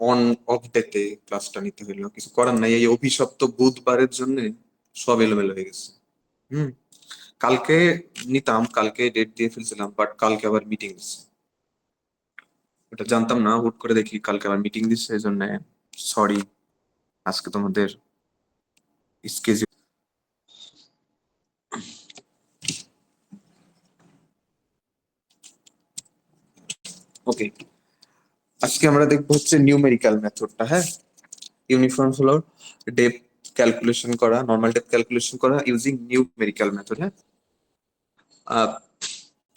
On of ডেতে ক্লাসটা নিতে হইলো, কিছু করার নাই, এই অভিশপ্ত বুধবারের জন্য সব এলোমেলো হয়ে গেছে। হুম। কালকে নিতাম, কালকে ডেট দিয়ে ফেলছিলাম, বাট কালকে আবার মিটিং দিচ্ছে। ওটা জানতাম না, হুট করে দেখি কালকে আবার মিটিং দিচ্ছে, এই জন্য সরি আজকে তোমাদের স্কেজুল। ওকে, আজকে আমরা দেখবো হচ্ছে নিউমেরিক্যাল মেথডটা। হ্যাঁ, ইউনিফর্ম ফ্লোর ডেপথ ক্যালকুলেশন করা, নর্মাল ডেপথ ক্যালকুলেশন করা ইউজিং নিউমেরিক্যাল মেথড। হ্যাঁ,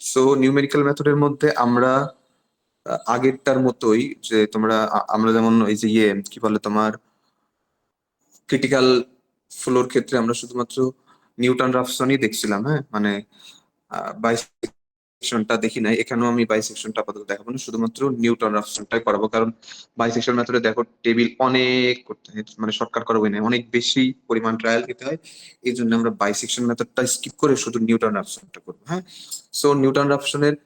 সো নিউমেরিক্যাল মেথডের মধ্যে আমরা আগেরটার মতোই, যে তোমরা আমরা যেমন এই যে কি বলে তোমার ক্রিটিক্যাল ফ্লোর ক্ষেত্রে আমরা শুধুমাত্র নিউটন রাফসনই দেখছিলাম। হ্যাঁ, মানে বাইসেকশনটা দেখি নাই, এখানেও আমি বাইসেকশনটা আপাতত দেখাবো না, শুধুমাত্র নিউটন রাফসনটাই করাবো, কারণ বাইসেকশন মেথডে দেখো টেবিল অনেক করতে হয়, মানে শর্টকাট করা হয় না, অনেক বেশি পরিমাণ ট্রায়াল দিতে হয়। এই জন্য আমরা বাইসেকশন মেথডটা স্কিপ করে শুধু নিউটন রাফসনটা করবো। হ্যাঁ, সো নিউটন রাফসনের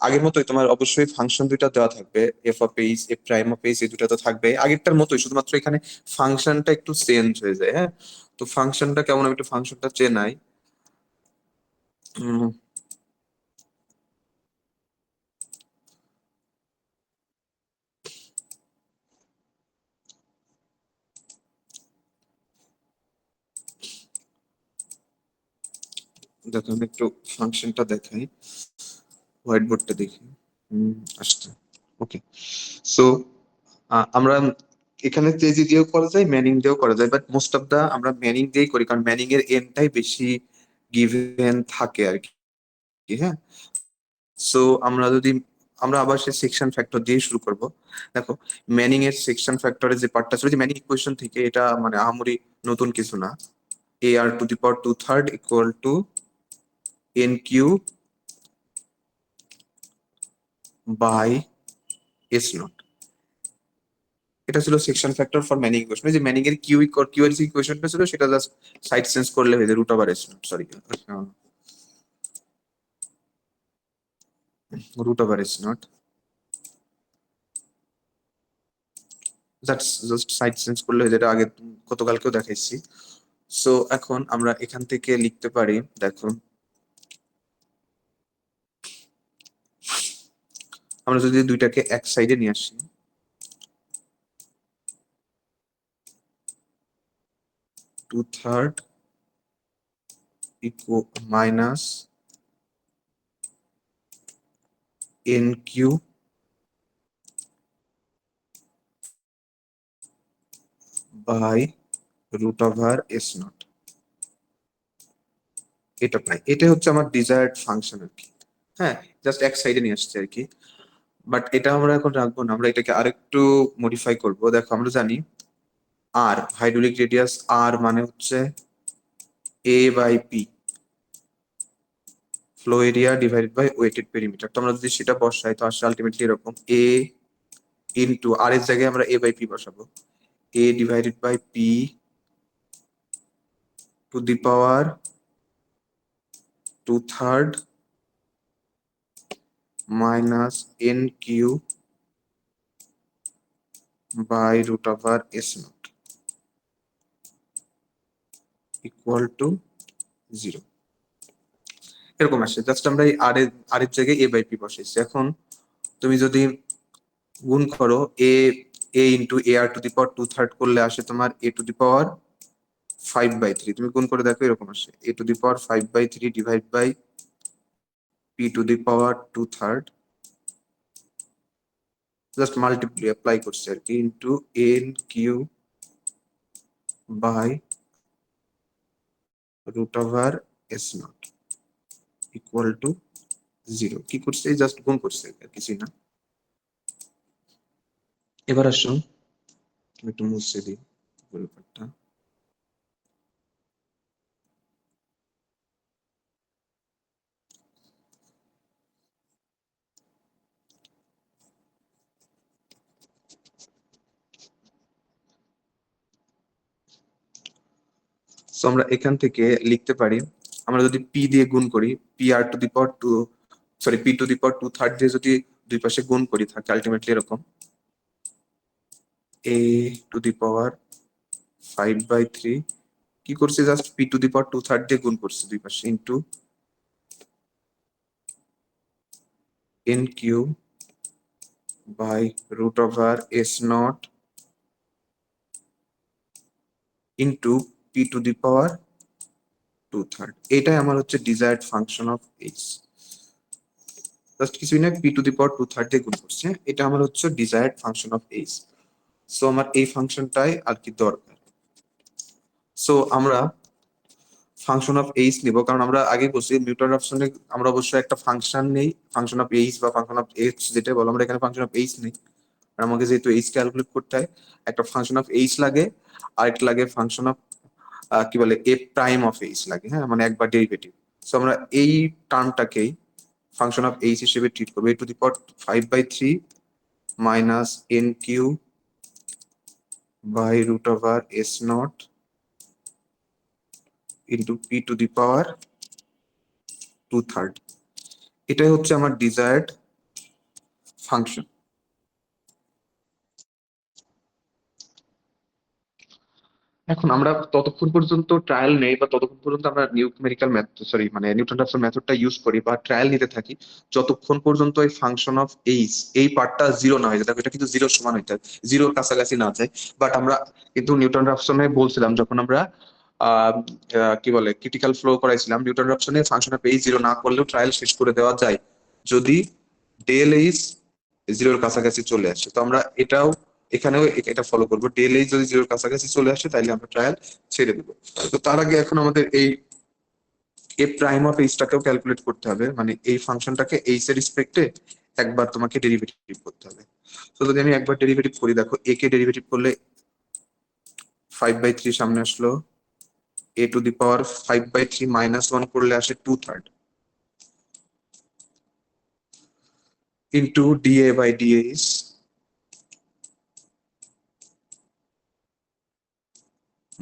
আগের মতোই তোমার অবশ্যই ফাংশন দুইটা দেওয়া থাকবে, F of H, F prime of H, এই দুটা তো থাকবে আগেরটার মতোই, শুধুমাত্র এখানে ফাংশনটা একটু চেঞ্জ হয়ে যায়। হ্যাঁ, তো ফাংশনটা কেমন, আমি একটু ফাংশনটা চেনাই। উম, দেখো আমি একটু ফাংশনটা দেখাই, হোয়াইট বোর্ডটা দেখি। আসছে। ওকে, সো আমরা এখানে তেজি দিয়েও করা যায়, ম্যানিং দিয়েও করা যায়, বাট মোস্ট অফ দা আমরা ম্যানিং দিয়েই করি, কারণ ম্যানিং এর এনটাই বেশি গিভেন থাকে আর কি। হ্যাঁ, সো আমরা আবার সেই সেকশন ফ্যাক্টর দিয়ে শুরু করব। দেখো, ম্যানিং এর সেকশন ফ্যাক্টরের যে পার্টটা ছিল, যে ম্যানিং ইকুয়েশন থেকে, এটা মানে আহামরি নতুন কিছু না। A R to the power two third equal to N Q by S naught, এটা ছিল section factor for Manning equation. যে ম্যানিং এর কিউ এর যে ইকুয়েশনটা ছিল, সেটা জাস্ট সাইড চেঞ্জ করলে হয়ে যায়, root over S naught, sorry, root over S naught, just side change করলে হয়ে যায়, এটা আগে গতকালকেও দেখাইছি। সো এখন আমরা এখান থেকে লিখতে পারি, দেখো আমরা যদি দুইটাকে এক সাইডে নিয়ে আসি, two third equal minus N Q by root over S naught, এটা পাই। এটা হচ্ছে আমার ডিজায়ার্ড ফাংশন আর কি। হ্যাঁ, জাস্ট এক সাইডে নিয়ে আসছে আর কি, বাট এটা আমরা এখন রাখবো না, আমরা এটাকে আরেকটু মডিফাই করব। দেখো আমরা জানি আর হাইড্রোলিক রেডিয়াস আর মানে হচ্ছে A by P, flow area divided by wetted perimeter. তো আমরা যদি সেটা বসাই, তো আসলে আলটিমেটলি এরকম, এ ইনটু আর এর জায়গায় আমরা এ বাই পি বসাবো, A divided by P to the power two third minus N Q by root over S naught equal to 0, এরকম আসে। জাস্ট আমরা এই আর এর জায়গায় এ বাই পি বসাইছি। এখন তুমি যদি গুণ করো, A A into A R to the power two third করলে আসে তোমার এ টু দি পাওয়ার 5/3, তুমি গুণ করে দেখো এরকম আসে, A to the power 5/3 divide by P to the power two third, just multiply apply করছে আর কি, into N Q by root over S naught equal to 0। কি করছে, জাস্ট গুণ করছে আর কিছুই না। এবার আসুন আমি একটু মুছে দিই ব্যাপারটা। সো আমরা এখান থেকে লিখতে পারি, আমরা যদি পি দিয়ে গুণ করি, P R to the power two, sorry, P to the power two third দিয়ে যদি দুই পাশে গুণ করি, থাকে আলটিমেটলি এরকম, a টু দি পাওয়ার 5/3 কি করছি, just p to the power 2/3 দিয়ে গুণ করছি দুই পাশে, into n cube by root over s naught into p to the power 2/3। এটাই আমার হচ্ছে desired function of H. Just কিছুই না, p টু দি পাওয়ার 2/3 দিয়ে গুণ করছে, এটা আমার হচ্ছে desired function of H. So আমার এই ফাংশনটাই আর কি দরকার। সো আমরা ফাংশন অফ এইচ নিব, কারণ আমরা আগে বলছি নিউটন রাফসনে আমরা অবশ্যই একটা ফাংশন নেই, ফাংশন অফ এইচ বা ফাংশন অফ এক্স যেটা বলো, আমরা এখানে ফাংশন অফ এইচ নেই। আর আমাকে যেহেতু এইচ ক্যালকুলেট করতে হয়, একটা ফাংশন অফ এইচ লাগে, আর একটা লাগে ফাংশন অফ কি বলে এ প্রাইম অফ এইচ লাগে, হ্যাঁ, মানে একবার ডেরিভেটিভ। সো আমরা এই টার্মটাকেই ফাংশন অফ এইচ হিসেবে ট্রিট করবো, a to the power 5/3 minus n Q by root over s naught into p to the power 2/3। এটাই হচ্ছে আমার ডিজায়ার্ড ফাংশন। এখন আমরা ততক্ষণ পর্যন্ত ট্রায়াল নেই বা ততক্ষণ পর্যন্ত আমরা নিউমেরিক্যাল মেথড, সরি মানে নিউটন রাফসন মেথডটা ইউজ করি বা ট্রায়াল নিতে থাকি, যতক্ষণ পর্যন্ত এই ফাংশন অফ এইচ এই পার্টটা জিরো না হয়ে যায়। দেখো এটা কিন্তু জিরোর সমান হইতে হয়, জিরোর কাছাকাছি না যায়। বাট আমরা কিন্তু নিউটন রাফসনে বলছিলাম, যখন আমরা কি বলে ক্রিটিক্যাল ফ্লো করাইছিলাম, নিউটন রাফসনে ফাংশন অফ এইচ জিরো না করলেও ট্রায়াল শেষ করে দেওয়া যায় যদি ডেল এইচ জিরোর কাছাকাছি চলে আসে। তো আমরা এটাও এখানেও এটা ফলো করবো, ডেল এইচ যদি জিরোর কাছাকাছি চলে আসে তাহলে আমরা ট্রায়াল ছেড়ে দেবো। তো তার আগে এখন আমাদের এই এ প্রাইম অফ এইচটাকেও ক্যালকুলেট করতে হবে, মানে এই ফাংশনটাকে এইচ এর রেসপেক্টে একবার তোমাকে ডেরিভেটিভ করতে হবে। তো যদি আমি একবার ডেরিভেটিভ করি, দেখো এ কে ডেরিভেটিভ করলে 5/3 সামনে আসলো, a টু দি পাওয়ার 5/3 -1 করলে আসে 2/3 into dA by dx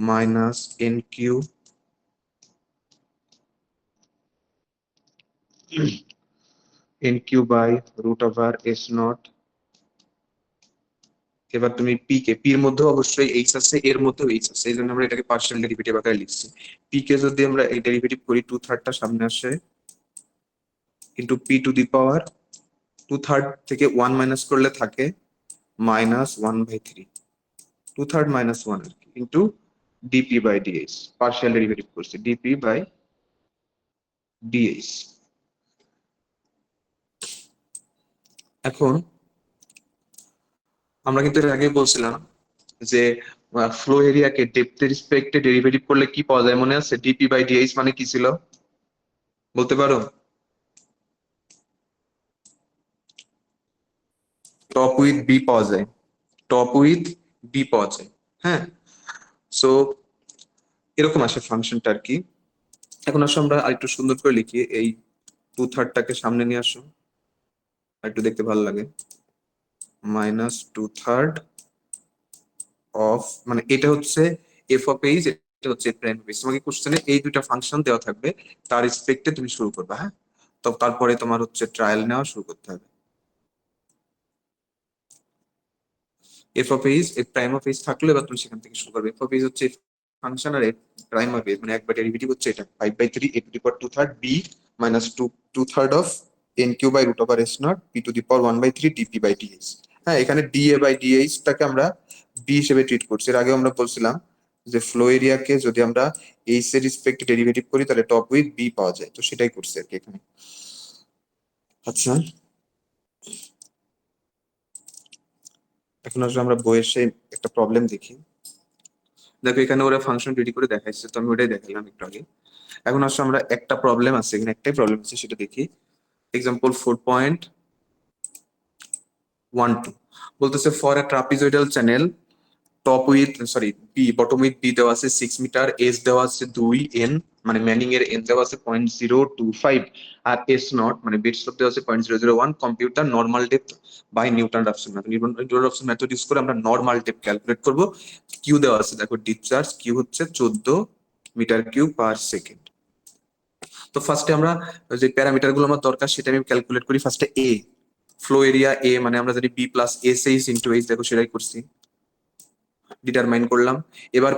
minus n cube by root over s naught. এবার তুমি পি কে, পি এর মধ্যে অবশ্যই এইচ আছে, এর মধ্যেও এইচ আছে, এই জন্য আমরা এটাকে পার্শিয়াল ডেরিভেটিভ আকারে লিখছি। পি কে যদি আমরা এই ডেরিভেটিভ করি, 2/3টা সামনে আসে into P to the power 2/3 থেকে 1 মাইনাস করলে থাকে -1/3, 2/3 -1 আর কি, into DP by DH, partial derivative করছি, ডিপি বাই ডিএইচ। এখন আমরা কিন্তু এর আগে বলছিলাম যে ফ্লো এরিয়াকে ডেপথের রেসপেক্টে ডেরিভেটিভ করলে কি পাওয়া যায়, মনে আছে? ডিপি বাই ডিএইচ মানে কি ছিল বলতে পারো? টপ উইথ বি পাওয়া যায়, টপ উইথ বি পাওয়া যায়, হ্যাঁ। সো এরকম আসে ফাংশনটা আর কি। এখন আসো আমরা আরেকটু সুন্দর করে লিখি, এই 2/3টাকে সামনে নিয়ে আসো, একটু দেখতে ভালো লাগে, -2/3 অফ, মানে এটা হচ্ছে এফ অফ এইচ, এটা হচ্ছে প্রাইম অফ এইচ। তোমাকে কোশ্চেনে এই দুইটা ফাংশন দেওয়া থাকবে, তার রেসপেক্টে তুমি শুরু করবে, হ্যাঁ। তো তারপরে তোমার হচ্ছে ট্রায়াল নেওয়া শুরু করতে হবে। এফ অফ এইচ এর প্রাইম অফ এইচ থাকলে এবার তুমি সেখান থেকে শুরু করবে। এফ অফ এইচ হচ্ছে ফাংশন, আর প্রাইম অফ এইচ মানে একবার ডেরিভেটিভ হচ্ছে এটা 5/3 a to the power 2/3 b minus 2/3 of n Q by root over s naught p to the power 1/3 dp by dx। হ্যাঁ, এখানে dA বাই dh টাকে আমরা b হিসেবে ট্রিট করছি। এর আগে আমরা বলছিলাম যে ফ্লো এরিয়াকে যদি আমরা এইচ এর রেসপেক্টে ডেরিভেটিভ করি তাহলে টপ উইথ বি পাওয়া যায়, তো সেটাই করছি আর কি এখানে। আচ্ছা, এখন আসলে আমরা বইয়ের সেই একটা প্রবলেম দেখি। দেখো এখানে ওরা ফাংশন রেডি করে দেখাইছে, তো আমি ওটাই দেখালাম একটু আগে। এখন আসলে আমরা একটা প্রবলেম আছে, এখানে একটাই প্রবলেম আছে, সেটা দেখি। এক্সাম্পল 4.12 বলতেছে for a trapezoidal channel top width sorry B bottom width B দেওয়া আছে 6 মিটার, এস দেওয়া আছে 2n, মানে ম্যানিং এর এন দেওয়া আছে 0.025, আর এস নট মানে বেড স্লোপ দেওয়া আছে 0.001। Computer normal depth by Newton Raphson method, Newton Raphson method use করে আমরা নর্মাল ডেপথ ক্যালকুলেট করব। কিউ দেওয়া আছে, দেখো ডিসচার্জ কিউ হচ্ছে 14 মিটার কিউব/সেকেন্ড। তো ফার্স্টে আমরা যে প্যারামিটার গুলো আমার দরকার সেটা আমি ক্যালকুলেট করি। ফার্স্টে এ, ফ্লো এরিয়া এ, মানে আমরা যদি B plus S H into H, দেখো সেটাই করছি। ডিটারমাইন করলাম। এবার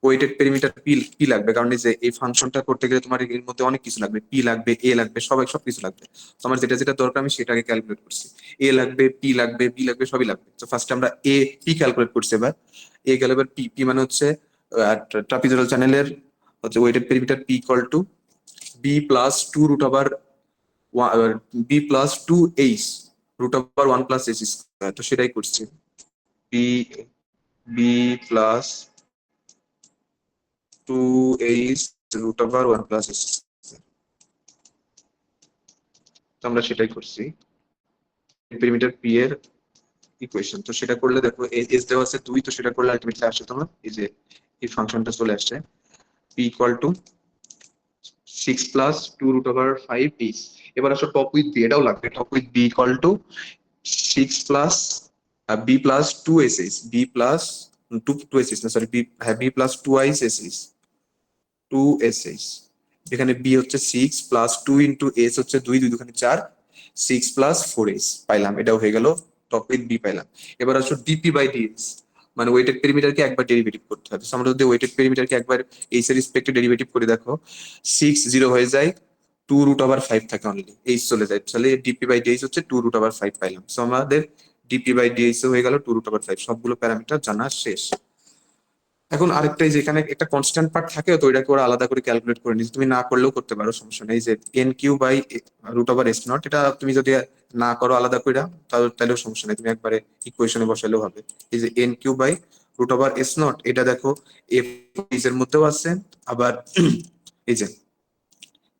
ওয়েটেড পেরিমিটার পি লাগবে, কারণ এই যে এই ফাংশনটা করতে গেলে তোমার এর মধ্যে অনেক কিছু লাগবে, পি লাগবে, এ লাগবে, সবকিছু লাগবে। তো আমার যেটা যেটা দরকার আমি সেটাকে ক্যালকুলেট করছি। এ লাগবে, পি লাগবে, বি লাগবে, সবই লাগবে। তো ফার্স্ট আমরা এ পি ক্যালকুলেট করছি। এবার এ গেল, এবার পি মানে হচ্ছে ট্রাপিজয়েডাল চ্যানেলের হচ্ছে wetted perimeter P equal to B plus two root over B plus two H root over one plus H square. তো সেটাই করছি, B B plus two H root over one plus H. তো আমরা সেটাই করছি perimeter P এর equation. তো সেটা করলে দেখো এস দেওয়া আছে 2, তো সেটা করলে আলটিমেটলি আসছে তোমার এই যে এই ফাংশনটা চলে আসছে, P equal to 6 plus 2 root over 5 H. এবার আসো টপ উইথ বি, এটাও লাগবে। Top with B equal to 6 plus B plus 2 S H, B plus 2 S H না সরি, বি, হ্যাঁ, বি প্লাস 2 আইস এস এইচ, 2 এস এইচ। এখানে B হচ্ছে 6 plus 2 into S হচ্ছে 2, 2 দুখানে 4, 6 প্লাস 4 এস পাইলাম। এটাও হয়ে গেল, টপ উইথ বি পাইলাম। এবার আসো ডিপি বাই ডিএক্স, মানে ওয়েটেড পেরিমিটারকে একবার ডেরিভেটিভ করতে হবে। So আমরা যদি ওয়েটেড পেরিমিটারকে একবার এইচ এর রেসপেক্টে ডেরিভেটিভ করে দেখো, 6 0 হয়ে যায়, 2 রুট ওভার 5 থাকে অনলি, এইচ চলে যায়, তাহলে ডিপি বাই ডিএইচ হচ্ছে 2 রুট ওভার 5 পাইলাম। সো আমাদের ডিপি বাই ডিএইচ হয়ে গেল 2 রুট ওভার 5। সবগুলো প্যারামিটার জানা শেষ। এখন আরেকটা, এই যে এখানে একটা কনস্ট্যান্ট পার্ট থাকে, তো এটাকে ওরা আলাদা করে ক্যালকুলেট করে নিচ্ছে, তুমি না করলেও করতে পারো, সমস্যা নেই। যে N Q by root over S naught, এটা তুমি যদি না করো আলাদা করে তাহলেও সমস্যা নেই, তুমি একবারে ইকুয়েশনে বসালেও হবে। এই যে N Q by root over S naught, এটা দেখো এফ এর মধ্যেও আছে, আবার এই যে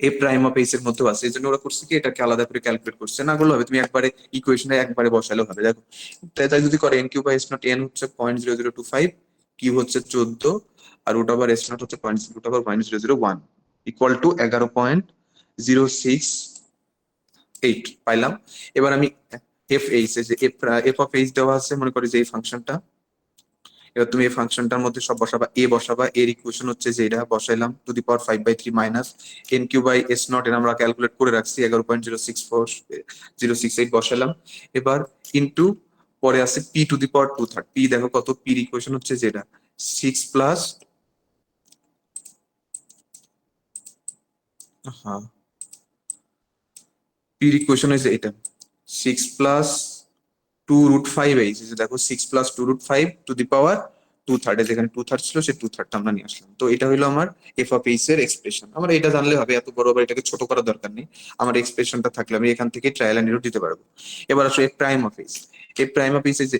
এ প্রাইম অফ এইচ এর মধ্যেও আছে। এই জন্য ওরা করছে কি, এটাকে আলাদা করে ক্যালকুলেট করছে, না করলে হবে তুমি একবারে ইকুয়েশনে একবারে বসালেও হবে। দেখো তাই যদি করে N Q by S naught, N হচ্ছে 0.0025, কিউ হচ্ছে 14, আর রুট ওভার এস নট হচ্ছে রুট ওভার 0.001 ইকুয়াল টু 11.068 পাইলাম। এবার আমি এফ এইচ, যে এফ অফ এইচ দেওয়া আছে, মনে করি যে এই ফাংশনটা। এবার তুমি এই ফাংশনটার মধ্যে সব বসাবা, এ বসাবা, এর ইকুয়েশন হচ্ছে যে এটা বসাইলাম, to the power 5/3 minus N Q by S naught, এর আমরা ক্যালকুলেট করে রাখছি 11.068 বসাইলাম। এবার ইনটু পরে আছে P to the power 2/3, P দেখো কত, পির ইকুয়েশন হচ্ছে যেটা 6 প্লাস, হ্যাঁ, পির ইকুয়েশন হচ্ছে এটা 6 প্লাস 2 রুট 5 এইচ, দেখো 6 plus 2 root 5 to the power 2/3, যেখানে 2/3 ছিল সেই 2/3টা আমরা নিয়ে আসলাম। তো এটা হলো আমার এফ অফ এইচ এর এক্সপ্রেশন। আমরা এটা জানলে হবে, এত বড় আবার এটাকে ছোট করার দরকার নেই। আমার এক্সপ্রেশনটা থাকলে আমি এখান থেকে ট্রায়াল এন্ড এরর দিতে পারবো। এবার আসো এফ প্রাইম অফ এইচ। এই প্রাইম অফ এইচ, যে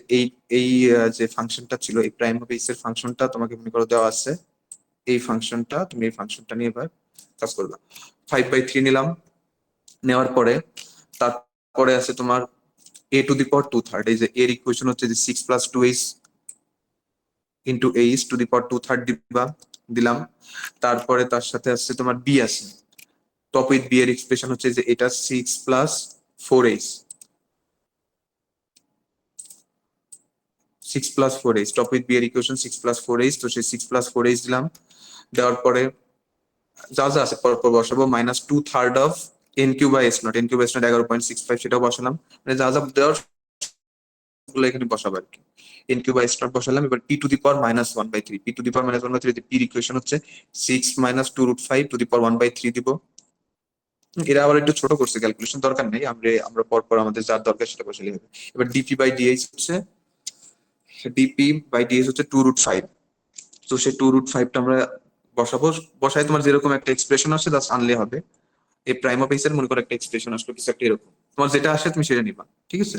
এই যে ফাংশনটা ছিল, এই প্রাইম অফ এইচ এর ফাংশনটা তোমাকে মনে করো দেওয়া আছে, এই ফাংশনটা, তুমি এই ফাংশনটা নিয়ে এবার কাজ করবা। 5/3 নিলাম, নেওয়ার পরে তারপরে আছে তোমার a টু দি পাওয়ার 2/3, এই যে এর ইকুয়েশন হচ্ছে যে 6 plus 2h into H to the power 2/3 দিলাম। তারপরে তার সাথে আসছে তোমার বি আছে, টপ উইথ বি এর এক্সপ্রেশন হচ্ছে যে এটা 6 plus 4h, 6 plus 4h, top with B এর ইকুয়েশন 6 প্লাস 4h, তো সেই 6 প্লাস 4h দিলাম। দেওয়ার পরে যা যা আছে পরপর বসাবো, minus 2/3 of N Q by S naught, N Q by S naught 11.65, সেটাও বসালাম। মানে যা যা দেওয়ার গুলো এখানে বসাবো আর কি। N Q by S naught বসালাম। এবার P to the power -1/3, P to the power -1/3, পির ইকুয়েশন হচ্ছে 6 minus 2 root 5 to the power 1/3 দিব। এরা আবার একটু ছোট করছে, ক্যালকুলেশন দরকার নেই, আমরা পরপর আমাদের যার দরকার সেটা বসালে হবে। এবার ডিপি বাই ডিএইচ হচ্ছে, ডিপি বাই ডিএইচ হচ্ছে 2 রুট 5। তো সেই 2 রুট 5টা আমরা বসাবো, বসাই তোমার যেরকম একটা এক্সপ্রেশন আসে জাস্ট আনলে হবে। এই প্রাইম অফ এইচ এর মনে করো একটা এক্সপ্রেশন আসলো কিছু একটা এরকম, তোমার যেটা আসে তুমি সেটা নিবা, ঠিক আছে।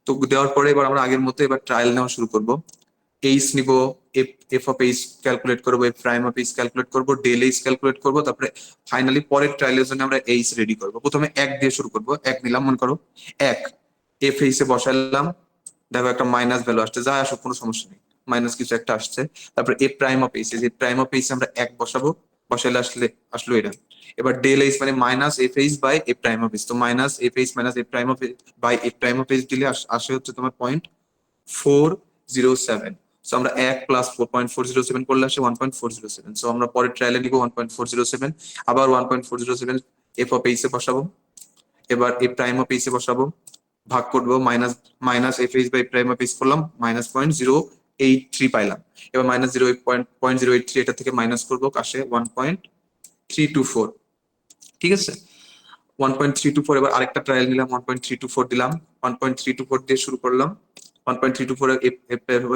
তো দেওয়ার পরে এবার আমরা আগের মতো এবার ট্রায়াল নেওয়া শুরু করব। এইচ নিব, এফ অফ এইচ ক্যালকুলেট করবো, F prime of H calculate করবো, ডেল এইচ ক্যালকুলেট করবো, তারপরে ফাইনালি পরের ট্রায়ালের জন্য আমরা এইচ রেডি করবো। প্রথমে এক দিয়ে শুরু করবো, এক নিলাম, মনে করো এক, এফ এইচ এ বসালাম, দেখো একটা মাইনাস ভ্যালু আসছে, যা আসুক কোনো সমস্যা নেই, মাইনাস কিছু একটা আসছে। তারপরে এ প্রাইম অফ এইচ, যে প্রাইম অফ এইচ আমরা এক বসাবো, বসাইলে আসলো এটা। এবার ডেল এইচ মানে minus F H by A prime of H, তো minus F H minus A prime of by A prime of H দিলে আসে হচ্ছে তোমার 0.407। সো আমরা 1 প্লাস 4.407 করলে আসে 1.407। সো আমরা পরের ট্রায়ালে নিব 1.407, আবার 1.407 এফ অফ এইচ এ বসাবো। এবার এ প্রাইম অফ এইচ এ বসাবো, ভাগ করবো, minus minus F H by prime of H করলাম -0.081, 1.083 পাইলাম। এবার -0.083 এটা থেকে মাইনাস করবো, আসে 1.324। ঠিক আছে, 1.324। এবার আরেকটা ট্রায়াল নিলাম, 1.324 দিলাম, 1.324 দিয়ে শুরু করলাম। 1.324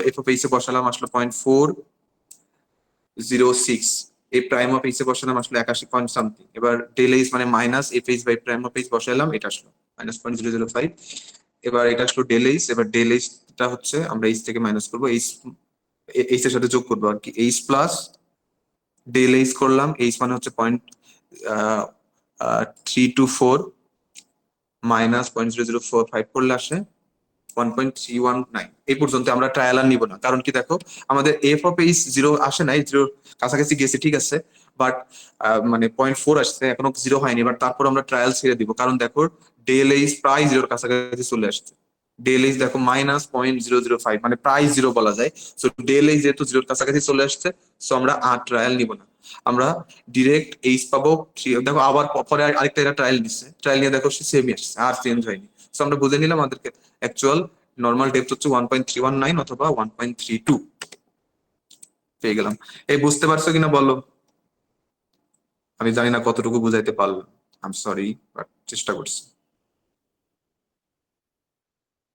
এফ অফ এইচে বসালাম, আসলো 0.406। এই প্রাইম অফ এইচে বসালাম, আসলো 81 পয়েন্ট সামথিং। এবার ডেল এইচ মানে minus F H by prime of H বসালাম, এটা আসলো -0.005। এবার এটা আসলো ডেল এইচ। এবার ডেল এইচটা হচ্ছে আমরা এইচ থেকে মাইনাস করবো, এইচ এর সাথে যোগ করবো আর কি, এইচ প্লাস ডেল এইচ করলাম। এইচ মানে হচ্ছে 0.324 মাইনাস 0.0045 করলে আসে 1.319। এই পর্যন্ত আমরা ট্রায়াল আর নিব না, কারণ কি দেখো আমাদের এফ অফ এইচ 0 আসে নাই, 0 কাছাকাছি গেছে ঠিক আছে, বাট মানে 0.4 আসছে, এখনো 0 হয়নি। বাট তারপর আমরা ট্রায়াল ছেড়ে দিব, কারণ দেখো ডেল এইচ প্রায় 0 কাছাকাছি চলে আসছে। ডেল এইচ দেখো -0.005, মানে প্রায় 0 বলা যায়। সো ডেল এইচ যেহেতু 0 কাছাকাছি চলে আসছে, সো আমরা আর ট্রায়াল নিব না, আমরা ডিরেক্ট এইচ পাবো। দেখো আবার পরে আরেকটা এরা ট্রায়াল নিচ্ছে, ট্রায়াল নিয়ে দেখো সেমই আসছে, আর চেঞ্জ হয়নি। সো আমরা বুঝে নিলাম আমাদেরকে অ্যাকচুয়াল নর্মাল ডেপথ হচ্ছে 1.319 অথবা 1.32 পেয়ে গেলাম। এই বুঝতে পারছো কিনা বলো? আমি জানি না কতটুকু বুঝাইতে পারলাম, আই এম সরি, বাট চেষ্টা করছি।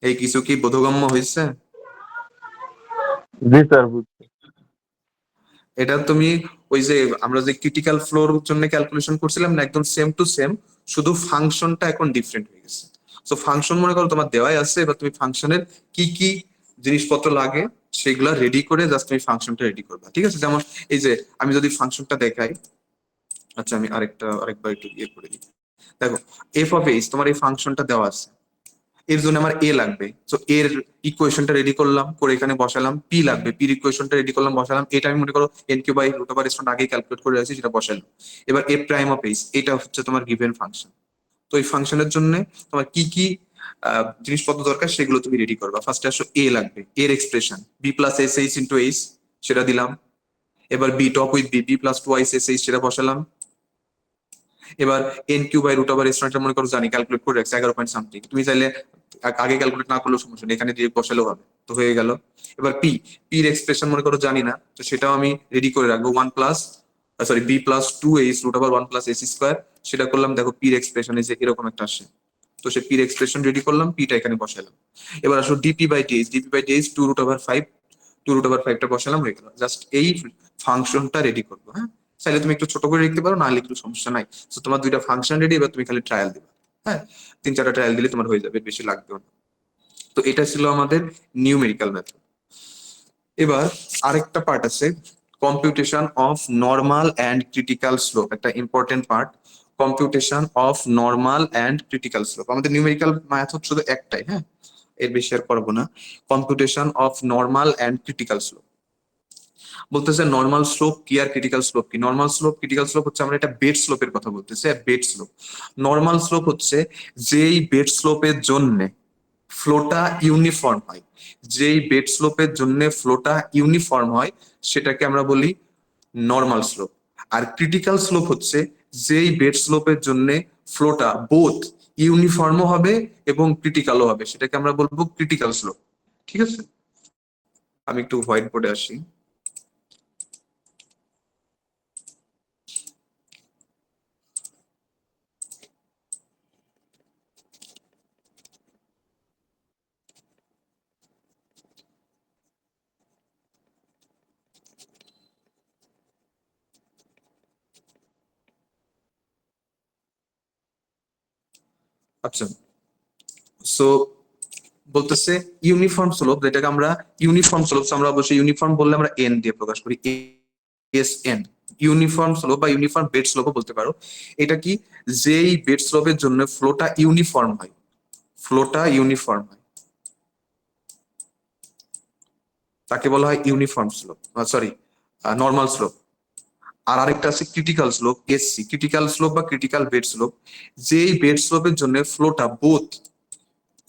এই কিছু কি বোধগম্য হয়েছে? জি স্যার, বুঝছি। এটা তুমি ওই যে আমরা যে ক্রিটিক্যাল ফ্লোর জন্য ক্যালকুলেশন করছিলাম না, একদম সেম টু সেম, শুধু ফাংশনটা এখন ডিফারেন্ট হয়ে গেছে। সো ফাংশন মনে করো তোমার দেওয়াই আছে, এবার তুমি ফাংশনের কি কি জিনিসপত্র লাগে সেগুলা রেডি করে জাস্ট তুমি ফাংশনটা রেডি করবা। ঠিক আছে, যেমন এই যে আমি যদি ফাংশনটা দেখাই, আচ্ছা আমি আরেকবার একটু ইয়ে করে দিই। দেখো এফ অফ এইচ তোমার এই ফাংশনটা দেওয়া আছে, এর জন্য আমার এ লাগবে, তো এর ইকুয়েশনটা রেডি করলাম, করে এখানে বসালাম। পি লাগবে, পির ইকুয়েশনটা রেডি করলাম, বসালাম। এটা আমি মনে করো N Q by root over স্ট্যান্ড আগেই ক্যালকুলেট করে রাখছি, সেটা বসালাম। এবার এ প্রাইম অফ এইচ, এটা হচ্ছে তোমার গিভেন ফাংশন। তো এই ফাংশনের জন্য তোমার কি কি জিনিসপত্র দরকার সেগুলো তুমি রেডি করবা। ফার্স্টে আসো এ লাগবে, এর expression B plus S H into H, সেটা দিলাম। এবার B top with B plus two আইস এস এইচ, সেটা বসালাম। এবার N Q by root over স্ট্যান্ডটা মনে করো জানি, ক্যালকুলেট করে রাখছি 11 পয়েন্ট সামথিং। তুমি চাইলে আগে ক্যালকুলেট না করলেও সমস্যা নেই, এখানে ডিরেক্ট বসালেও হবে, তো হয়ে গেল। এবার পির এক্সপ্রেশন মনে করো জানি না, তো সেটাও আমি রেডি করে রাখবো, one plus sorry B plus two H root over one plus S square, সেটা করলাম। দেখো পির এক্সপ্রেশনে যে এরকম একটা আসে, তো সে পির এক্সপ্রেশন রেডি করলাম, পিটা এখানে বসালাম। এবার আসো DP by DH, DP by DH to root over five, to root over ফাইভটা বসালাম, হয়ে গেল। জাস্ট এই ফাংশনটা রেডি করবো। হ্যাঁ, চাইলে তুমি একটু ছোট করে লিখতে পারো, না লিখলেও সমস্যা নাই। তো তোমার দুইটা ফাংশন রেডি, এবার তুমি খালি ট্রায়াল দিবে। হ্যাঁ, 3-4টা ট্রায়াল দিলে তোমার হয়ে যাবে, বেশি লাগবে না। তো এটা ছিল আমাদের নিউমেরিক্যাল মেথড। এবার আরেকটা পার্ট আছে, computation of normal and critical slope, একটা important part. Computation of normal and critical slope, আমাদের নিউমেরিক্যাল মেথড শুধু একটাই, হ্যাঁ, এর বেশি আর করবো না। Computation of normal and critical slope বলতেছে নর্মাল স্লোপ কি আর ক্রিটিক্যাল স্লোপ কি। নর্মাল স্লোপ ক্রিটিক্যাল স্লোপ হচ্ছে, আমরা এটা বেড স্লোপের কথা বলতেছি, বেড স্লোপ। নর্মাল স্লোপ হচ্ছে যেই বেড স্লোপের জন্য ফ্লোটা ইউনিফর্ম হয়, যেই বেড স্লোপের জন্য ফ্লোটা ইউনিফর্ম হয় সেটাকে আমরা বলি নর্মাল স্লোপ। আর ক্রিটিক্যাল স্লোপ হচ্ছে যেই বেড স্লোপের জন্য ফ্লোটা বোথ ইউনিফর্মও হবে এবং ক্রিটিক্যালও হবে, সেটাকে আমরা বলবো ক্রিটিক্যাল স্লোপ। ঠিক আছে, আমি একটু হোয়াইট বোর্ডে আসি। আচ্ছা, সো বলতেছে ইউনিফর্ম স্লোপ, যেটাকে আমরা ইউনিফর্ম স্লোপ, আমরা অবশ্যই ইউনিফর্ম বললে আমরা এন দিয়ে প্রকাশ করি, এস এন। ইউনিফর্ম স্লোপ বা ইউনিফর্ম বেড স্লোপও বলতে পারো। এটা কি, যেই বেড স্লোপের জন্য ফ্লোটা ইউনিফর্ম হয়, ফ্লোটা ইউনিফর্ম হয় তাকে বলা হয় uniform slope, sorry normal slope. আর আরেকটা আছে critical slope, SC, critical slope বা ক্রিটিক্যাল বেড স্লোপ। যেই বেড স্লোপের জন্য ফ্লোটা বোথ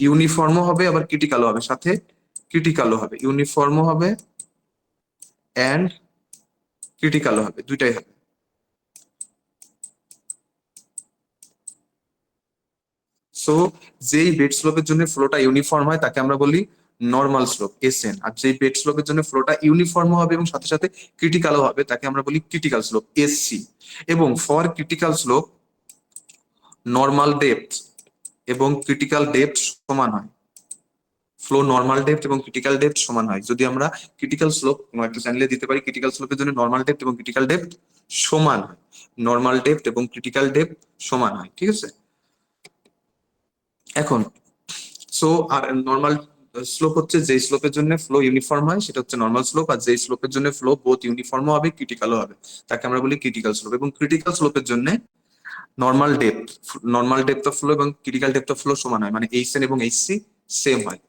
ইউনিফর্মও হবে আবার ক্রিটিক্যালও হবে, সাথে ক্রিটিক্যালও হবে, ইউনিফর্মও হবে অ্যান্ড ক্রিটিক্যালও হবে, দুইটাই হবে। সো যেই বেড স্লোপের জন্য ফ্লোটা ইউনিফর্ম হয় তাকে আমরা বলি নর্মাল স্লোপ এসএন, আর যে বেড স্লোপের জন্য ফ্লোটা ইউনিফর্ম হবে এবং সাথে সাথে ক্রিটিক্যালও হবে তাকে আমরা বলি ক্রিটিক্যাল স্লোপ এসসি। এবং for critical slope normal depth এবং ক্রিটিক্যাল ডেপথ সমান হয়। ফ্লো নর্মাল ডেপথ এবং ক্রিটিক্যাল ডেপথ সমান হয়। যদি আমরা ক্রিটিক্যাল স্লোপ কোনো একটা চ্যানেলে দিতে পারি, ক্রিটিক্যাল স্লোপের জন্য নর্মাল ডেপথ এবং ক্রিটিক্যাল ডেপথ সমান হয়, নর্মাল ডেপথ এবং ক্রিটিক্যাল ডেপথ সমান হয়, ঠিক আছে। এখন সো আর নর্মাল স্লোপ হচ্ছে যে স্লোপের জন্য ফ্লো ইউনিফর্ম হয় সেটা হচ্ছে নর্মাল স্লোপ, আর যে স্লোপের জন্য ফ্লো বোথ ইউনিফর্ম হবে ক্রিটিক্যালও হবে তাকে আমরা বলি ক্রিটিক্যাল স্লোপ। এবং ক্রিটিক্যাল স্লোপের জন্য নর্মাল ডেপথ অফ ফ্লো এবং ক্রিটিক্যাল ডেপথ অফ ফ্লো সমান হয়, মানে এইচএন এবং এইচসি সেম হয়।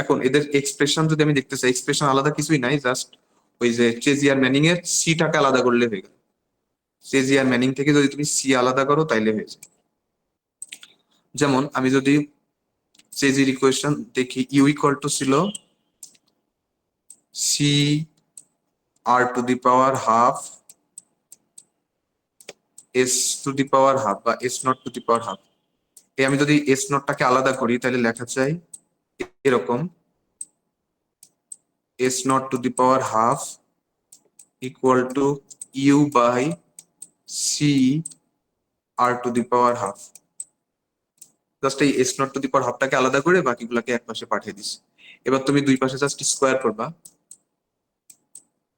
এখন এদের এক্সপ্রেশন যদি আমি দেখতে চাই, এক্সপ্রেশন আলাদা কিছুই নাই, জাস্ট ওই যে চেজিয়ার ম্যানিং এর সিটাকে আলাদা করলে হয়ে গেল। চেজিয়ার ম্যানিং থেকে যদি তুমি সি আলাদা করো তাইলে হয়ে যায়। যেমন আমি যদি চেজির ইকুয়েশন দেখি, ইউ ইকুয়াল টু ছিল C R to the power half S to the power half বা S not to the power half. আমি যদি এস নটটাকে আলাদা করি তাহলে লেখা চাই এরকম, S not to the power half equal to U by C R to the power half. Just এই S not to the power হাফটাকে আলাদা করে বাকিগুলোকে এক পাশে পাঠিয়ে দিস। এবার তুমি দুই পাশে জাস্ট স্কোয়ার করবা।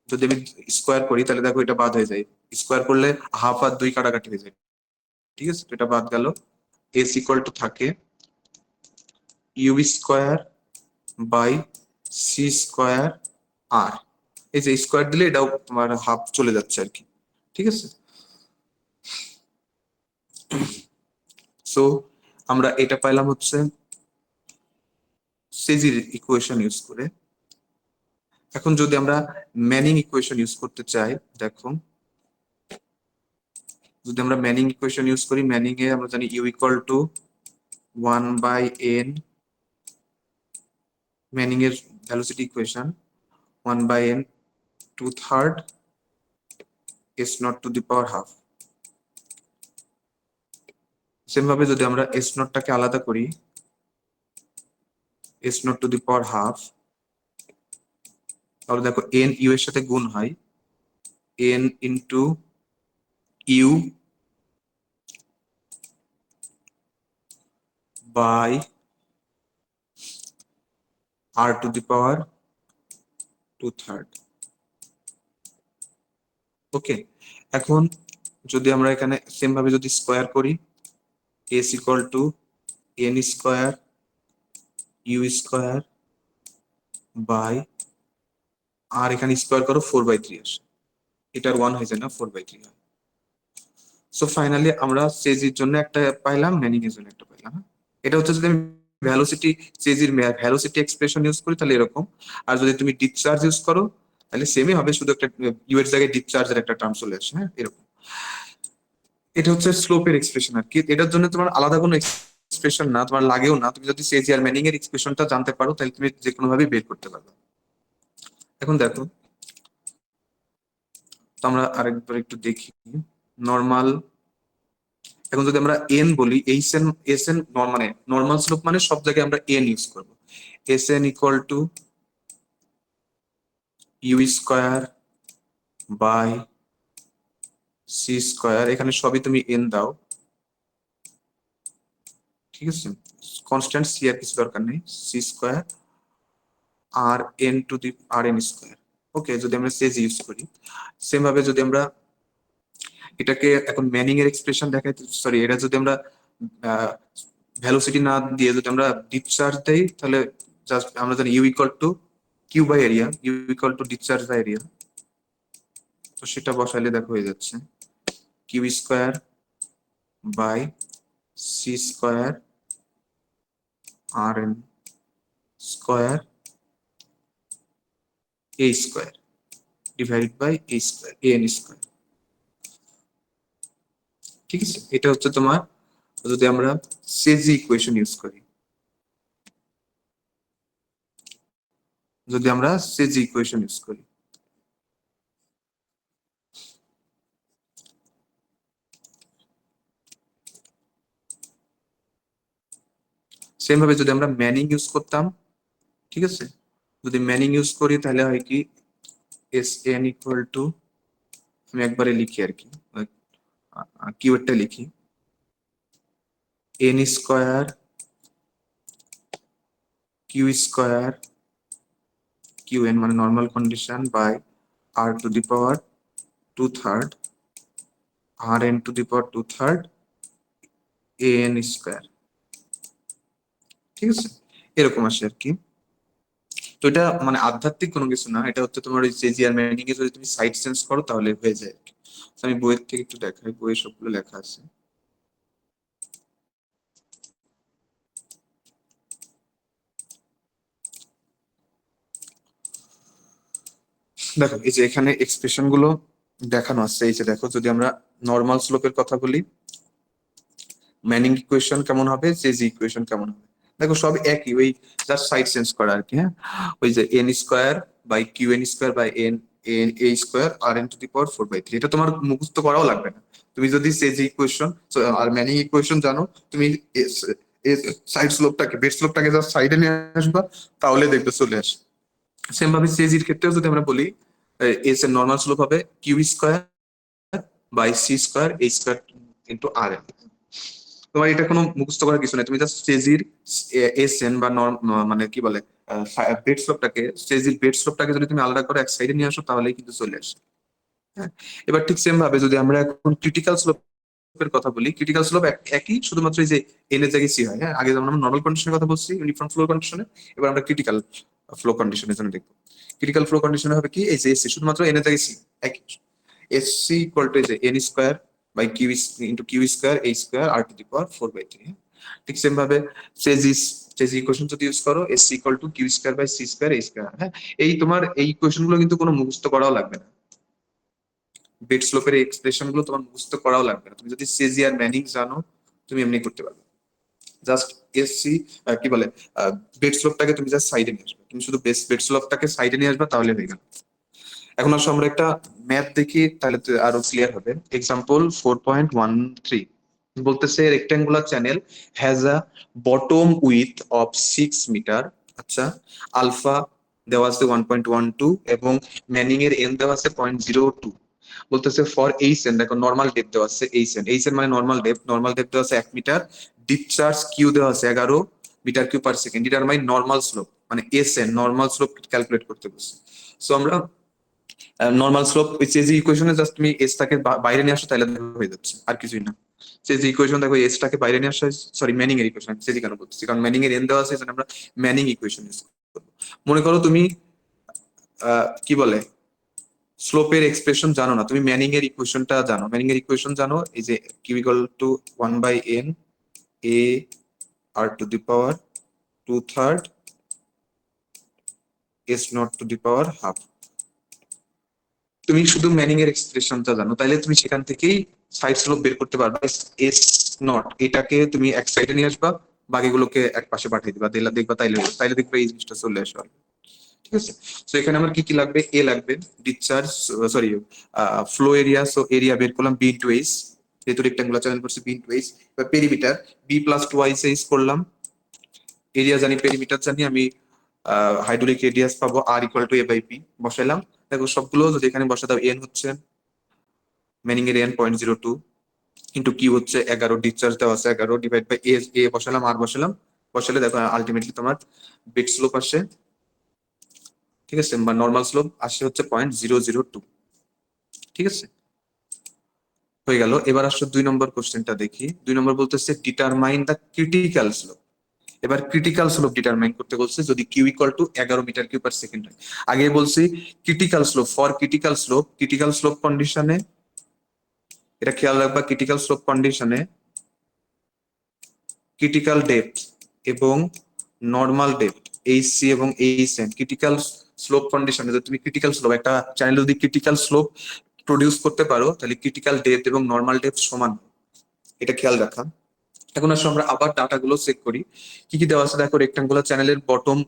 যদি আমি স্কোয়ার করি তাহলে দেখো এটা বাদ হয়ে যায়, স্কোয়ার করলে হাফ আর দুই কাটাকাটি হয়ে যায়, ঠিক আছে, এটা বাদ গেল। এস ইকুয়াল টু থাকে U square by C square R, এই যে স্কোয়ার দিলে এটাও তোমার হাফ চলে যাচ্ছে আর কি, ঠিক আছে। সো আমরা এটা পাইলাম হচ্ছে সেজির ইকুয়েশন ইউজ করে। এখন যদি আমরা ম্যানিং ইকুয়েশন ইউজ করতে চাই, দেখো যদি আমরা ম্যানিং ইকুয়েশন ইউজ করি, ম্যানিং এ আমরা জানি U equal to 1/n, Manning এর velocity equation 1/n 2/3 s naught to the power half. Same ভাবে যদি আমরা s নটটাকে আলাদা করি, s naught to the power half, তাহলে দেখো n ইউ এর সাথে গুণ হয়, n into U by r to the power 2/3। Okay, এখন যদি আমরা এখানে সেম ভাবে যদি স্কোয়ার করি, s equal to n square U square by, আর এখানে স্কোয়ার করো 4/3 আসে, এটার 1 হয়ে যায় না, 4/3 হয়। সো ফাইনালি আমরা চেজির জন্য একটা পাইলাম, ম্যানিং এর জন্য একটা পাইলাম, হ্যাঁ? এটা হচ্ছে যদি আমি ভ্যালোসিটি, চেজির ভ্যালোসিটি এক্সপ্রেশন ইউজ করি তাহলে এরকম, আর যদি তুমি ডিসচার্জ ইউজ করো তাহলে সেমই হবে, শুধু একটা ইউ এর জায়গায় ডিসচার্জের একটা টার্ম চলে আসে, হ্যাঁ এরকম। এটা হচ্ছে স্লোপের এক্সপ্রেশন আর কি, এটার জন্য তোমার আলাদা কোনো এক্সপ্রেশন না, তোমার লাগেও না, তুমি যদি চেজি আর ম্যানিং এর এক্সপ্রেশনটা জানতে পারো তাহলে তুমি যে কোনো ভাবে বের করতে পারবে। এখন দেখো, তো আমরা আরেকবার একটু দেখি নর্মাল। এখন যদি আমরা এন বলি, এইচ এন এস এন মানে নর্মাল স্লোপ মানে সব জায়গায় আমরা এন ইউজ করবো, S N equal to U square by C square, এখানে সবই তুমি এন দাও, ঠিক আছে, কনস্ট্যান্ট সি আর কিছু দরকার নেই, C square R N to the R N square. Okay, যদি আমরা সেজ ইউজ করি, সেম ভাবে যদি আমরা এটাকে এখন ম্যানিং এর এক্সপ্রেশন দেখাই, সরি এটা যদি আমরা ভ্যালোসিটি না দিয়ে যদি আমরা ডিসচার্জ দেই তাহলে জাস্ট আমরা জানি U equal to Q by area, U equal to discharge by area, তো সেটা বসাইলে দেখো হয়ে যাচ্ছে Q square by C square R N square A square divided by A square A N square, ঠিক আছে। এটা হচ্ছে তোমার যদি আমরা সেজি ইকুয়েশন ইউজ করি, যদি আমরা সেজি ইকুয়েশন ইউজ করি, সেম ভাবে যদি আমরা ম্যানিং ইউজ করতাম ঠিক আছে। যদি ম্যানিং ইউজ করি তাহলে হয় কি এস এন ইকুয়াল টু, আমি একবারে লিখি আর কি, কিওয়ার্ডটা লিখি, N square Q square Q N মানে normal condition by R to the power 2/3 R N to the power 2/3 A N square. ঠিক আছে, এরকম আসে আর কি। তো এটা মানে আধ্যাত্মিক কোনো কিছু না, এটা হচ্ছে তোমার ওই জেজিআর ম্যানিং এ যদি তুমি সাইড চেঞ্জ করো তাহলে হয়ে যায় আর কি। তো আমি বইয়ের থেকে একটু দেখাই, বইয়ে সবগুলো লেখা আছে। দেখো এই যে এখানে এক্সপ্রেশন গুলো দেখানো আছে, এই যে দেখো যদি আমরা নর্মাল স্লোপের কথা বলি, ম্যানিং ইকুয়েশন কেমন হবে, জেজি ইকুয়েশন কেমন হবে, দেখো সব একই, ওই জাস্ট সাইড চেঞ্জ করা আর কি। হ্যাঁ, ওই যে N square by Q N square by N N A square R N to the power 4/3, এটা তোমার মুখস্থ করাও লাগবে না। তুমি যদি জেজি ইকুয়েশন আর ম্যানিং ইকুয়েশন জানো, তুমি সাইড স্লোপটাকে বেড স্লোপটাকে জাস্ট সাইডে নিয়ে আসবা, তাহলে দেখবে চলে আসে। সেম ভাবে সিজির ক্ষেত্রেও যদি আমরা বলি, এস এর নর্মাল স্লোপ হবে Q square by C square A square into R N. তোমার এটা কোনো মুখস্থ করার কিছু নাই, তুমি জাস্ট স্টেজির এস এন বা মানে কি বলে বেড স্লোপটাকে, স্টেজির বেড স্লোপটাকে যদি তুমি আলাদা করে এক সাইডে নিয়ে আসো তাহলেই কিন্তু চলে আসে। হ্যাঁ, এবার ঠিক সেম ভাবে যদি আমরা এখন ক্রিটিক্যাল স্লোপের কথা বলি, ক্রিটিক্যাল স্লোপ একই, শুধুমাত্র এই যে এন এর জায়গায় সি হয়। হ্যাঁ, আগে যেমন আমরা নর্মাল কন্ডিশনের কথা বলছি, ইউনিফর্ম ফ্লো কন্ডিশনে, এবার আমরা ক্রিটিক্যাল ফ্লো কন্ডিশনের জন্য দেখবো। ক্রিটিক্যাল ফ্লো কন্ডিশনে হবে কি, এই যে এসি শুধুমাত্র এন এর জায়গায় সি একই, S C equal to N square by Q into Q square A square R to the power 4/3। ঠিক সেম ভাবে চেজিস চেজি ইকুয়েশন যদি ইউজ করো, S C equal to Q square by C square A square. হ্যাঁ, এই তোমার এই equation গুলো কিন্তু কোনো মুখস্থ করাও লাগবে না, বেড স্লোপের এক্সপ্রেশন গুলো তোমার মুখস্থ করাও লাগবে না, তুমি যদি সেজি আর ম্যানিং জানো তুমি এমনি করতে পারবে। জাস্ট এসসি কি বলে বেড স্লোপটাকে তুমি জাস্ট সাইডে নিয়ে আসবে, তুমি শুধু বেড স্লোপটাকে সাইডে নিয়ে আসবে তাহলে হয়ে গেল। এখন আসলে আমরা একটা ম্যাথ দেখি, তাহলে তো আরো ক্লিয়ার হবে। এক্সাম্পল 4.13 বলতেছে rectangular channel has a bottom width of 6 metre. আচ্ছা, আলফা দেওয়া আছে 1.12 এবং ম্যানিং এর এন দেওয়া আছে 0.02। বলতেছে ফর এইচ এন, দেখো নর্মাল ডেপথ দেওয়া আছে এইচ এন, এইচ এন মানে নর্মাল ডেপথ দেওয়া আছে 1 মিটার, ডিসচার্জ কিউ দেওয়া আছে 11 metre Q per second, determine normal slope মানে S N, normal slope calculate করতে বলছে। সো আমরা নর্মাল স্লোপ ওই চেজি ইকুয়েশনে জাস্ট তুমি এস টাকে বাইরে নিয়ে আসো তাহলে হয়ে যাচ্ছে, আর কিছুই না। চেজি ইকুয়েশন দেখো এস টাকে বাইরে নিয়ে আসা, সরি ম্যানিং এর ইকুয়েশন, চেজি কেন বলতেছি কারণ ম্যানিং এর এন দেওয়া আছে, এখানে আমরা ম্যানিং ইকুয়েশন ইউজ করবো। মনে করো তুমি কি বলে স্লোপের এক্সপ্রেশন জানো না, তুমি ম্যানিং এর ইকুয়েশনটা জানো, ম্যানিং এর ইকুয়েশন জানো, এই যে Q equal to 1/n A R to the power 2/3 S not to the power half. তুমি শুধু ম্যানিং এর এক্সপ্রেশনটা জানো, তাইলে তুমি সেখান থেকেই সাইড স্লোপ বের করতে পারবে। এস নট এটাকে তুমি এক সাইডে নিয়ে আসবা, বাকিগুলোকে এক পাশে পাঠিয়ে দিবা, দিলা দেখবা তাইলে তাইলে দেখবে এই জিনিসটা চলে আসবে। ঠিক আছে, তো এখানে আমার কি কি লাগবে, এ লাগবে discharge, sorry flow area, so area বের করলাম বি ইন্টু এইচ, যেহেতু রেক্টাঙ্গুলার চ্যানেল করছে B into H. Perimeter B plus twice H করলাম, এরিয়া জানি পেরিমিটার জানি, আমি হাইড্রোলিক রেডিয়াস পাবো R equal to A by P বসাইলাম। দেখো সবগুলো যদি এখানে বসে দাও, এন হচ্ছে ম্যানিং এর এন 0.02 ইন্টু কিউ হচ্ছে 11, ডিসচার্জ দেওয়া আছে 11 ডিভাইড বাই এ, এ বসালাম আর বসালাম, বসালে দেখো আলটিমেটলি তোমার বেড স্লোপ আসে, ঠিক আছে, বা নর্মাল স্লোপ আসে হচ্ছে 0.002। ঠিক আছে, হয়ে গেল। এবার আসলে 2 নম্বর কোশ্চেনটা দেখি। 2 নম্বর বলতেছে ডিটারমাইন দ্য ক্রিটিক্যাল স্লোপ। এবার ক্রিটিক্যাল স্লোপ ডিটারমাইন করতে বলছে যদি Q equal to 11 metre Q per second হয়। আগে বলছি critical slope, for critical slope কন্ডিশনে, এটা খেয়াল রাখবা, ক্রিটিক্যাল স্লোপ কন্ডিশনে ক্রিটিক্যাল ডেপথ এবং নর্মাল ডেপথ এইচ সি এবং এইচ এন, ক্রিটিক্যাল স্লোপ কন্ডিশনে যদি তুমি ক্রিটিক্যাল স্লোপ একটা চ্যানেল যদি ক্রিটিক্যাল স্লোপ প্রডিউস করতে পারো তাহলে ক্রিটিক্যাল ডেপথ এবং নর্মাল ডেপথ সমান, এটা খেয়াল রাখা। এখন আসলে আমরা আবার ডাটাগুলো চেক করি, কি কি দেওয়া আছে দেখো। রেক্টাঙ্গুলার চ্যানেলের বটম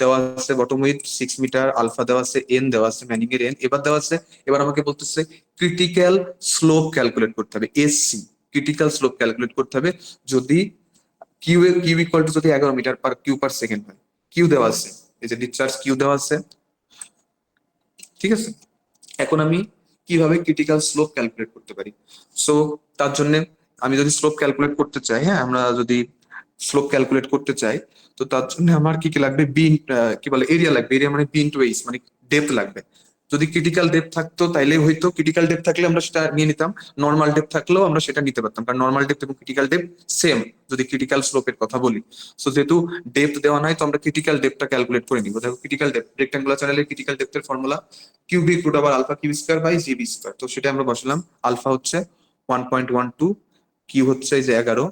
দেওয়া আছে বটম উইথ 6 মিটার, আলফা দেওয়া আছে, এন দেওয়া আছে ম্যানিং এর এন, এবার দেওয়া আছে, এবার আমাকে বলতেছে ক্রিটিক্যাল স্লোপ ক্যালকুলেট করতে হবে, এসসি ক্রিটিক্যাল স্লোপ ক্যালকুলেট করতে হবে যদি কিউ ইকুয়াল টু যদি 11 metre per Q per second হয়। কিউ দেওয়া আছে, এই যে ডিসচার্জ কিউ দেওয়া আছে, ঠিক আছে। এখন আমি কিভাবে ক্রিটিক্যাল স্লোপ ক্যালকুলেট করতে পারি? সো তার জন্য আমি যদি স্লোপ ক্যালকুলেট করতে চাই, হ্যাঁ, আমরা যদি স্লোপ ক্যালকুলেট করতে চাই, তো তার জন্য আমার কি কি লাগবে? বি, কি বলে, এরিয়া লাগবে। এরিয়া মানে বি ইন্টু এইচ, মানে ডেপথ লাগবে। যদি ক্রিটিক্যাল ডেপথ থাকতো তাইলে হয়তো, ক্রিটিক্যাল ডেপথ থাকলে আমরা সেটা নিয়ে নিতাম, নর্মাল ডেপথ থাকলেও আমরা সেটা নিতে পারতাম, কারণ নর্মাল ডেপথ এবং ক্রিটিক্যাল ডেপথ সেম যদি ক্রিটিক্যাল স্লোপের কথা বলি। সো যেহেতু ডেপথ দেওয়া নাই, তো আমরা ক্রিটিক্যাল ডেপথটা ক্যালকুলেট করে নিব। দেখো ক্রিটিক্যাল ডেপথ, রেক্টাঙ্গুলার চ্যানেলের ক্রিটিক্যাল ডেপথের formula cubic root over alpha Q square by GB square. তো সেটা আমরা বসালাম। আলফা হচ্ছে 1.12, কিউ হচ্ছে এই যে 11,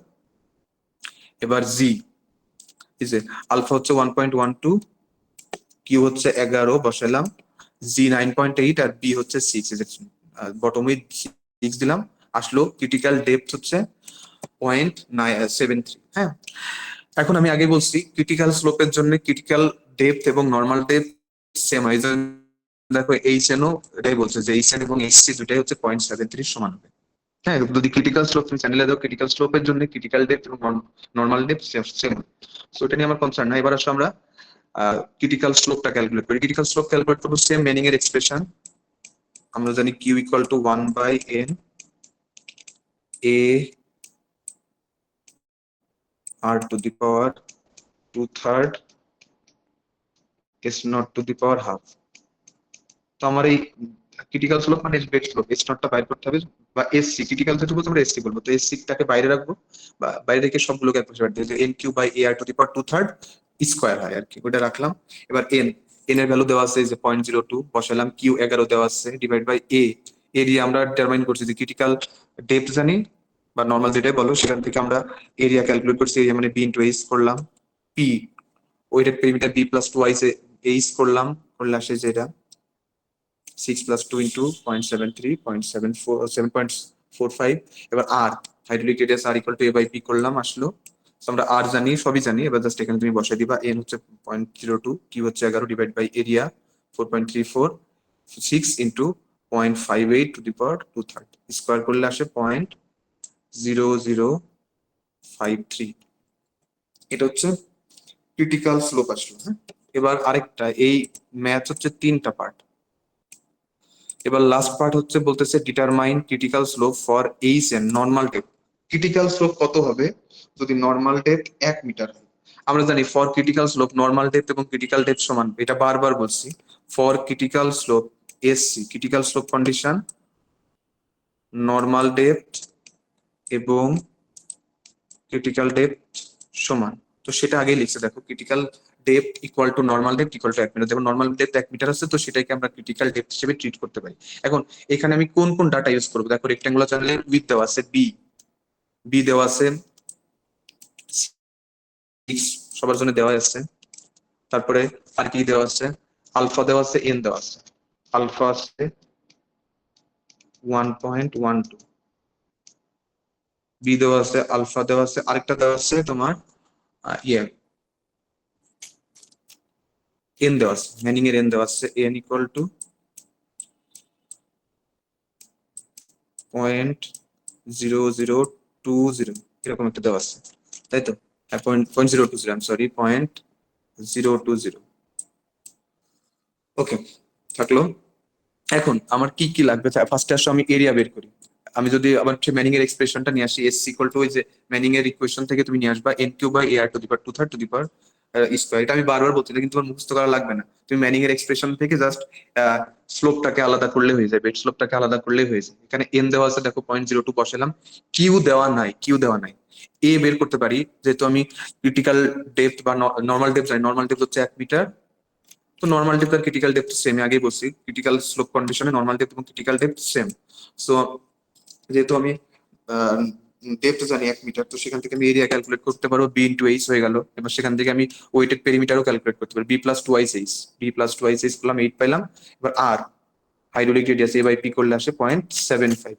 এবার জি, এই যে আলফা হচ্ছে 1.12, কিউ হচ্ছে 11 বসালাম, জি 9.8, আর বি হচ্ছে 6, বটম উইথ 6 দিলাম। আসলো ক্রিটিক্যাল ডেপথ হচ্ছে 0.73। হ্যাঁ, এখন আমি আগে বলছি ক্রিটিক্যাল স্লোপের জন্য ক্রিটিক্যাল ডেপথ এবং নর্মাল ডেপথ সেম হয়। দেখো এইচ এন ও এটাই বলছে যে এইচ এন এবং এইচ সি দুটাই হচ্ছে 0.73 সমান হবে। হ্যাঁ, যদি ক্রিটিক্যাল স্লোপ তুমি চ্যানেলে দাও, ক্রিটিক্যাল স্লোপের জন্য ক্রিটিক্যাল ডেপথ এবং নর্মাল ডেপথ সেম। সো এটা নিয়ে আমার কনসার্ন না। এবার আসলে আমরা ক্রিটিক্যাল স্লোপটা ক্যালকুলেট করি। ক্রিটিক্যাল স্লোপ ক্যালকুলেট করবো সেম মেনিং এর এক্সপ্রেশন। আমরা জানি Q equal to 1/n A R to the power 2/3 S not to the power half. তো আমার এই ক্রিটিক্যাল স্লোপ মানে বেড স্লোপ, এস নটটা বাইর করতে হবে, বা এসসি, ক্রিটিক্যাল যেটা বলতে আমরা এসসি বলবো। তো এসসি টাকে বাইরে রাখবো, বা বাইরে রেখে সবগুলোকে এক পাশে রাখতে হবে। N Q by A R to the power 2/3 square হয় আর কি, ওটা রাখলাম। এবার এন, এন এর ভ্যালু দেওয়া আছে যে 0.02 বসালাম, কিউ 11 দেওয়া আছে, ডিভাইড বাই এ, এরিয়া আমরা ডিটারমাইন করছি যে ক্রিটিক্যাল ডেপথ জানি বা নর্মাল যেটাই বলো, সেখান থেকে আমরা এরিয়া ক্যালকুলেট করছি। এরিয়া মানে বি ইন্টু এইচ করলাম, পি ওইটার পেরিমিটার বি প্লাস টু আইসে এইচ করলাম, করলে আসে যেটা 6 plus 2 into 0.73, 0.74, 7.45। এবার R, hydraulic radius R equal to A by P করলাম, আসলো। So আমরা আর জানি, সবই জানি, এবার জাস্ট এখানে তুমি বসাই দিবা। এন হচ্ছে 0.02, কিউ হচ্ছে 11, divide by area 4.34, 6 into 0.58 to the power 2/3 square করলে আসে 0.0053। এটা হচ্ছে ক্রিটিক্যাল স্লোপ আসলো। হ্যাঁ, এবার আরেকটা, এই ম্যাথ হচ্ছে 3টা পার্ট। এবার লাস্ট পার্ট হচ্ছে বলতেছে determine critical slope for H N normal depth. Critical slope কত হবে যদি নর্মাল ডেপথ 1 মিটার হয়? আমরা জানি for critical slope normal depth এবং ক্রিটিক্যাল ডেপথ সমান, এটা বারবার বলছি। For critical slope SC, critical slope condition, normal depth এবং ক্রিটিক্যাল ডেপথ সমান। তো সেটা আগেই লিখছে, দেখো critical depth equal to normal depth equal to 1 metre. যেমন নর্মাল ডেপথ 1 মিটার আছে, তো সেটাকে আমরা ক্রিটিক্যাল ডেপথ হিসেবে ট্রিট করতে পারি। এখন এখানে আমি কোন কোন ডাটা ইউজ করবো? দেখো রেক্টাঙ্গুলার চ্যানেলের উইথ দেওয়া আছে বি, বি দেওয়া আছে 6, সবার জন্য দেওয়া আছে। তারপরে আর কি দেওয়া আছে? আলফা দেওয়া আছে, এন দেওয়া আছে। আলফা আছে 1.12, বি দেওয়া আছে, আলফা দেওয়া আছে, আরেকটা দেওয়া আছে তোমার ইয়ে এন দেওয়া আছে, ম্যানিং এর এন দেওয়া আছে, এন ইকুয়াল টু 0.0020, এরকম একটা দেওয়া আছে, তাই তো? 0.020, আমি সরি, 0.020। ওকে, থাকলো। এখন আমার কি কি লাগবে? ফার্স্টে আসো আমি এরিয়া বের করি। আমি যদি আবার ম্যানিং এর এক্সপ্রেশনটা নিয়ে আসি, এস ইকুয়াল টু ওই যে ম্যানিং এর ইকুয়েশন থেকে তুমি নিয়ে আসবা N Q by A R to the power 2/3 to the power square. এটা আমি বারবার বলছি, এটা কিন্তু তোমার মুখস্থ করা লাগবে না। তুমি ম্যানিং এর এক্সপ্রেশন থেকে জাস্ট স্লোপটাকে আলাদা করলে হয়ে যায়, বেড স্লোপটাকে আলাদা করলে হয়ে যায়। এখানে এন দেওয়া আছে, দেখো 0.02 বসালাম। কিউ দেওয়া নাই, কিউ দেওয়া নাই। এ বের করতে পারি, যেহেতু আমি ক্রিটিক্যাল ডেপথ বা নর্মাল ডেপথ জানি, নর্মাল ডেপথ হচ্ছে 1 মিটার। তো নর্মাল ডেপথ আর ক্রিটিক্যাল ডেপথ সেম, আগেই বলছি ক্রিটিক্যাল স্লোপ কন্ডিশনে নর্মাল ডেপথ এবং ক্রিটিক্যাল ডেপথ সেম। সো যেহেতু আমি ডেপথ জানি 1 মিটার, তো সেখান থেকে আমি এরিয়া ক্যালকুলেট করতে পারবো, বি ইন্টু এইচ হয়ে গেল। এবার সেখান থেকে আমি ওয়েটেড পেরিমিটারও ক্যালকুলেট করতে পারি, বি প্লাস টু আইস এইচ, বি প্লাস টু আইস এইচ করলাম, 8 পাইলাম। এবার R, hydraulic radius A by P করলে আসে 0.75।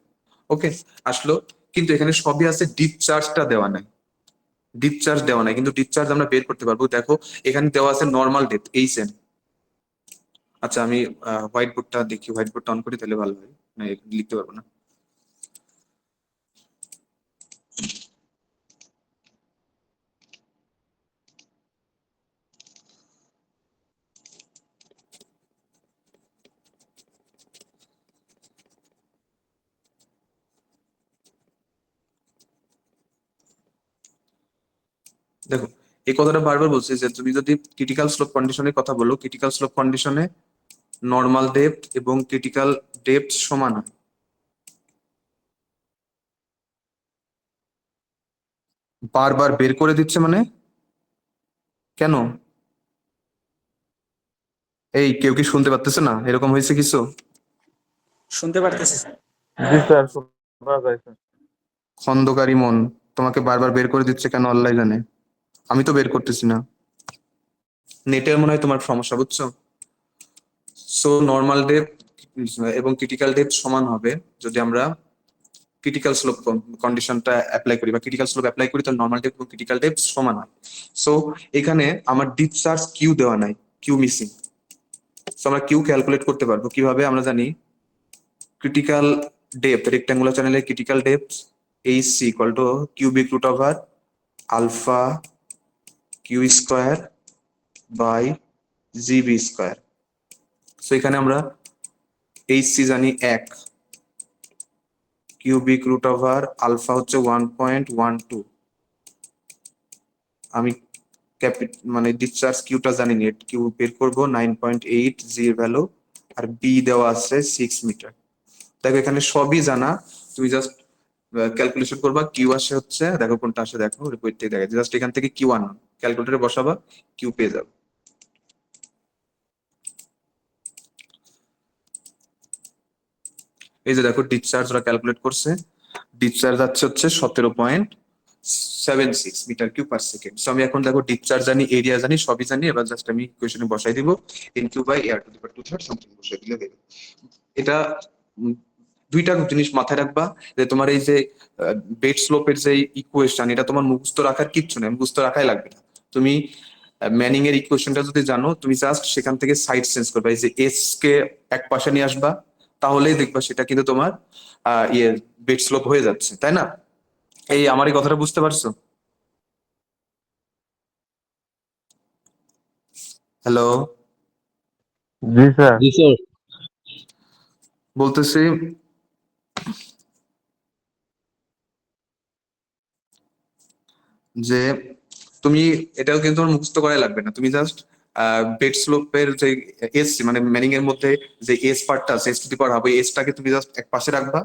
ওকে, আসলো। কিন্তু এখানে সবই আছে, ডিসচার্জটা দেওয়া নাই, ডিসচার্জ দেওয়া নাই, কিন্তু ডিসচার্জ আমরা বের করতে পারবো। দেখো এখানে দেওয়া আছে নর্মাল ডেপথ এইচ এন। আচ্ছা, আমি হোয়াইট বোর্ডটা দেখি, হোয়াইট বোর্ডটা অন করি তাহলে ভালো হয়, না লিখতে পারবো না। এই কথাটা বারবার বলছি যে তুমি যদি ক্রিটিক্যাল স্লোপ কন্ডিশনের কথা বলো, ক্রিটিক্যাল স্লোপ কন্ডিশনে নর্মাল ডেপথ এবং ক্রিটিক্যাল ডেপথ সমান হয়। বারবার বের করে দিচ্ছে মানে কেন? এই কেউ কি শুনতে পারতেছে না? এরকম হয়েছে কিছু? শুনতে পারতেছি স্যার। জি স্যার, শোনা যায় স্যার। খন্দকারী মন, তোমাকে বারবার বের করে দিচ্ছে কেন আল্লাহ জানে। আমি তো বের করতেছি না, নেটের মনে হয় তোমার সমস্যা, বুঝছো? সো নর্মাল ডেপথ এবং ক্রিটিক্যাল ডেপথ সমান হবে যদি আমরা ক্রিটিক্যাল স্লোপ কন্ডিশনটা অ্যাপ্লাই করি বা ক্রিটিক্যাল স্লোপ অ্যাপ্লাই করি, তাহলে নর্মাল ডেপথ এবং ক্রিটিক্যাল ডেপথ সমান হয়। সো এখানে আমার ডিসচার্জ কিউ দেওয়া নাই, কিউ মিসিং। সো আমরা কিউ ক্যালকুলেট করতে পারবো কিভাবে? আমরা জানি ক্রিটিক্যাল ডেপথ, রেক্ট্যাঙ্গুলার চ্যানেলের critical depth HC equal to cubic root over alpha Q square by G B square. So এখানে আমরা HC জানি 1, কিউবিক রুট ওভার আলফা হচ্ছে 1.12, আমি মানে ডিসচার্জ কিউটা জানি, নেট কিউ বের করবো 9.8 জি এর ভ্যালু, আর বি দেওয়া আছে 6 মিটার। দেখো এখানে সবই জানা, তুমি জাস্ট ক্যালকুলেশন করবা, কিউ আসে হচ্ছে, দেখো কোনটা আসে, দেখো রিপোর্ট থেকে দেখা যায়, জাস্ট এখান থেকে কিউ আন ক্যালকুলেটরে বসাবা, কিউ পেয়ে যাবে। এই যে দেখো ডিসচার্জ ওরা ক্যালকুলেট করছে, ডিসচার্জ হচ্ছে 17.76 metre cube per second. So আমি এখন দেখো ডিসচার্জ জানি, এরিয়া জানি, সবই জানি, এবার জাস্ট আমি ইকুয়েশনে বসাই দিব, N Q by A R to the power 2/3 something বসাই দিলে দেবে। এটা দুইটা জিনিস মাথায় রাখবা, যে তোমার এই যে বেড স্লোপের যে ইকুয়েশন, এটা তোমার মুখস্থ রাখার কিচ্ছু নেই, মুখস্থ রাখাই লাগবে না। তুমি ম্যানিং এর ইকুয়েশনটা যদি জানো, তুমি জাস্ট সেখান থেকে সাইড চেঞ্জ করবা, এই যে এস কে এক পাশে নিয়ে আসবা, তাহলেই দেখবা সেটা কিন্তু তোমার ইয়ে বেড স্লোপ হয়ে যাচ্ছে, তাই না? এই আমার এই কথাটা বুঝতে পারছো? হ্যালো, জি স্যার। জি স্যার। বলতেছি যে তুমি এটাও কিন্তু তোমার মুখস্থ করাই লাগবে না, তুমি জাস্ট বেড স্লোপের যে এস মানে ম্যানিং এর মধ্যে যে এস পার্টটা আছে, S to the power half, এসটাকে তুমি জাস্ট এক পাশে রাখবা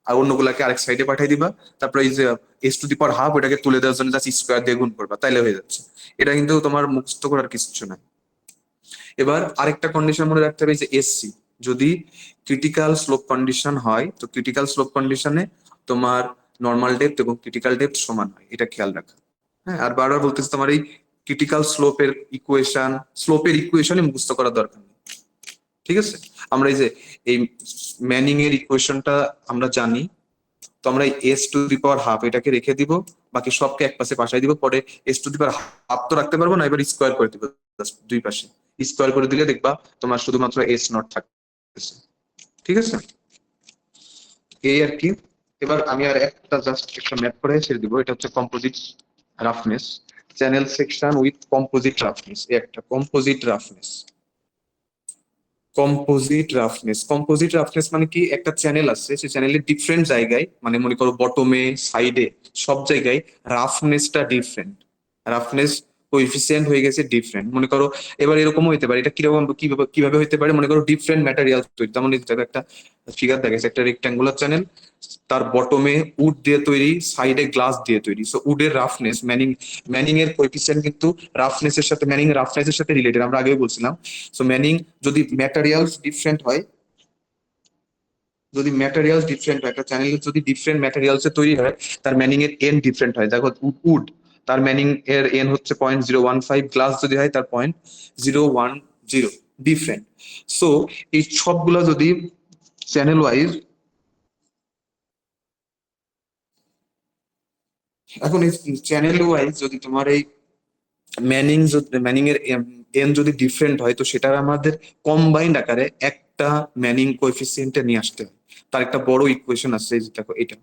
আর অন্যগুলাকে আরেক সাইডে পাঠিয়ে দিবা। তারপরে এই যে S to the power half, ওটাকে তুলে দেওয়ার জন্য জাস্ট স্কোয়ার দিয়ে গুণ করবা, তাইলে হয়ে যাচ্ছে। এটা কিন্তু তোমার মুখস্থ করার কিছু না। এবার আরেকটা কন্ডিশন মনে রাখতে হবে যে এসসি যদি ক্রিটিক্যাল স্লোপ কন্ডিশন হয়, তো ক্রিটিক্যাল স্লোপ কন্ডিশনে তোমার নর্মাল ডেপথ এবং ক্রিটিক্যাল ডেপথ সমান হয়, এটা খেয়াল রাখা। হ্যাঁ, আর বারবার বলতেছি তোমার এই ক্রিটিক্যাল স্লোপের ইকুয়েশনই মুখস্থ করার দরকার নেই, ঠিক আছে? আমরা এই যে এই ম্যানিং এর ইকুয়েশনটা আমরা জানি, তো আমরা S to the power half এটাকে রেখে দিব, বাকি সবকে এক পাশে পাঠাই দিব, পরে S to the power half তো রাখতে পারবো না, এবার স্কোয়ার করে দিব, দুই পাশে স্কোয়ার করে দিলে দেখবা তোমার শুধুমাত্র এস নট থাকতেছে, ঠিক আছে? এই আর কি। এবার আমি আর একটা জাস্ট একটা ম্যাপ করে ছেড়ে দিব, এটা হচ্ছে composite roughness, channel section with composite roughness, এই একটা কম্পোজিট রাফনেস। কম্পোজিট রাফনেস মানে কি, একটা চ্যানেল আছে, সেই চ্যানেলের ডিফারেন্ট জায়গায়, মানে মনে করো বটমে, সাইডে, সব জায়গায় রাফনেসটা ডিফারেন্ট, রাফনেস কোএফিসিয়েন্ট হয়ে গেছে ডিফারেন্ট, মনে করো। এবার এরকমও হতে পারে, এটা কিরকম কিভাবে কিভাবে হতে পারে, মনে করো ডিফারেন্ট ম্যাটেরিয়াল তৈরি, যেমন এই দেখো একটা ফিগার দেখাচ্ছে, একটা রেক্ট্যাঙ্গুলার চ্যানেল, তার বটমে উড দিয়ে তৈরি, সাইডে গ্লাস দিয়ে তৈরি। সো উডের রাফনেস, ম্যানিং এর কোএফিসিয়েন্ট কিন্তু ম্যানিং রাফনেসের সাথে রিলেটেড, আমরা আগেও বলছিলাম। সো ম্যানিং যদি ম্যাটেরিয়ালস ডিফারেন্ট হয়, একটা চ্যানেল যদি ডিফারেন্ট ম্যাটেরিয়ালস এ তৈরি হয়, তার ম্যানিং এর এন ডিফারেন্ট হয়। দেখো উড, তার ম্যানিং এর এন হচ্ছে 0.015, গ্লাস যদি হয় তার 0.010, ডিফারেন্ট। সো এই সবগুলো যদি চ্যানেল ওয়াইজ, এখন এই চ্যানেল ওয়াইজ যদি তোমার এই ম্যানিং এর এন যদি ডিফারেন্ট হয়, তো সেটা আমাদের কম্বাইন্ড আকারে একটা ম্যানিং কোএফিসিয়েন্টে নিয়ে আসতে হয়। তার একটা বড় ইকুয়েশন আছে, এই যে দেখো এটা,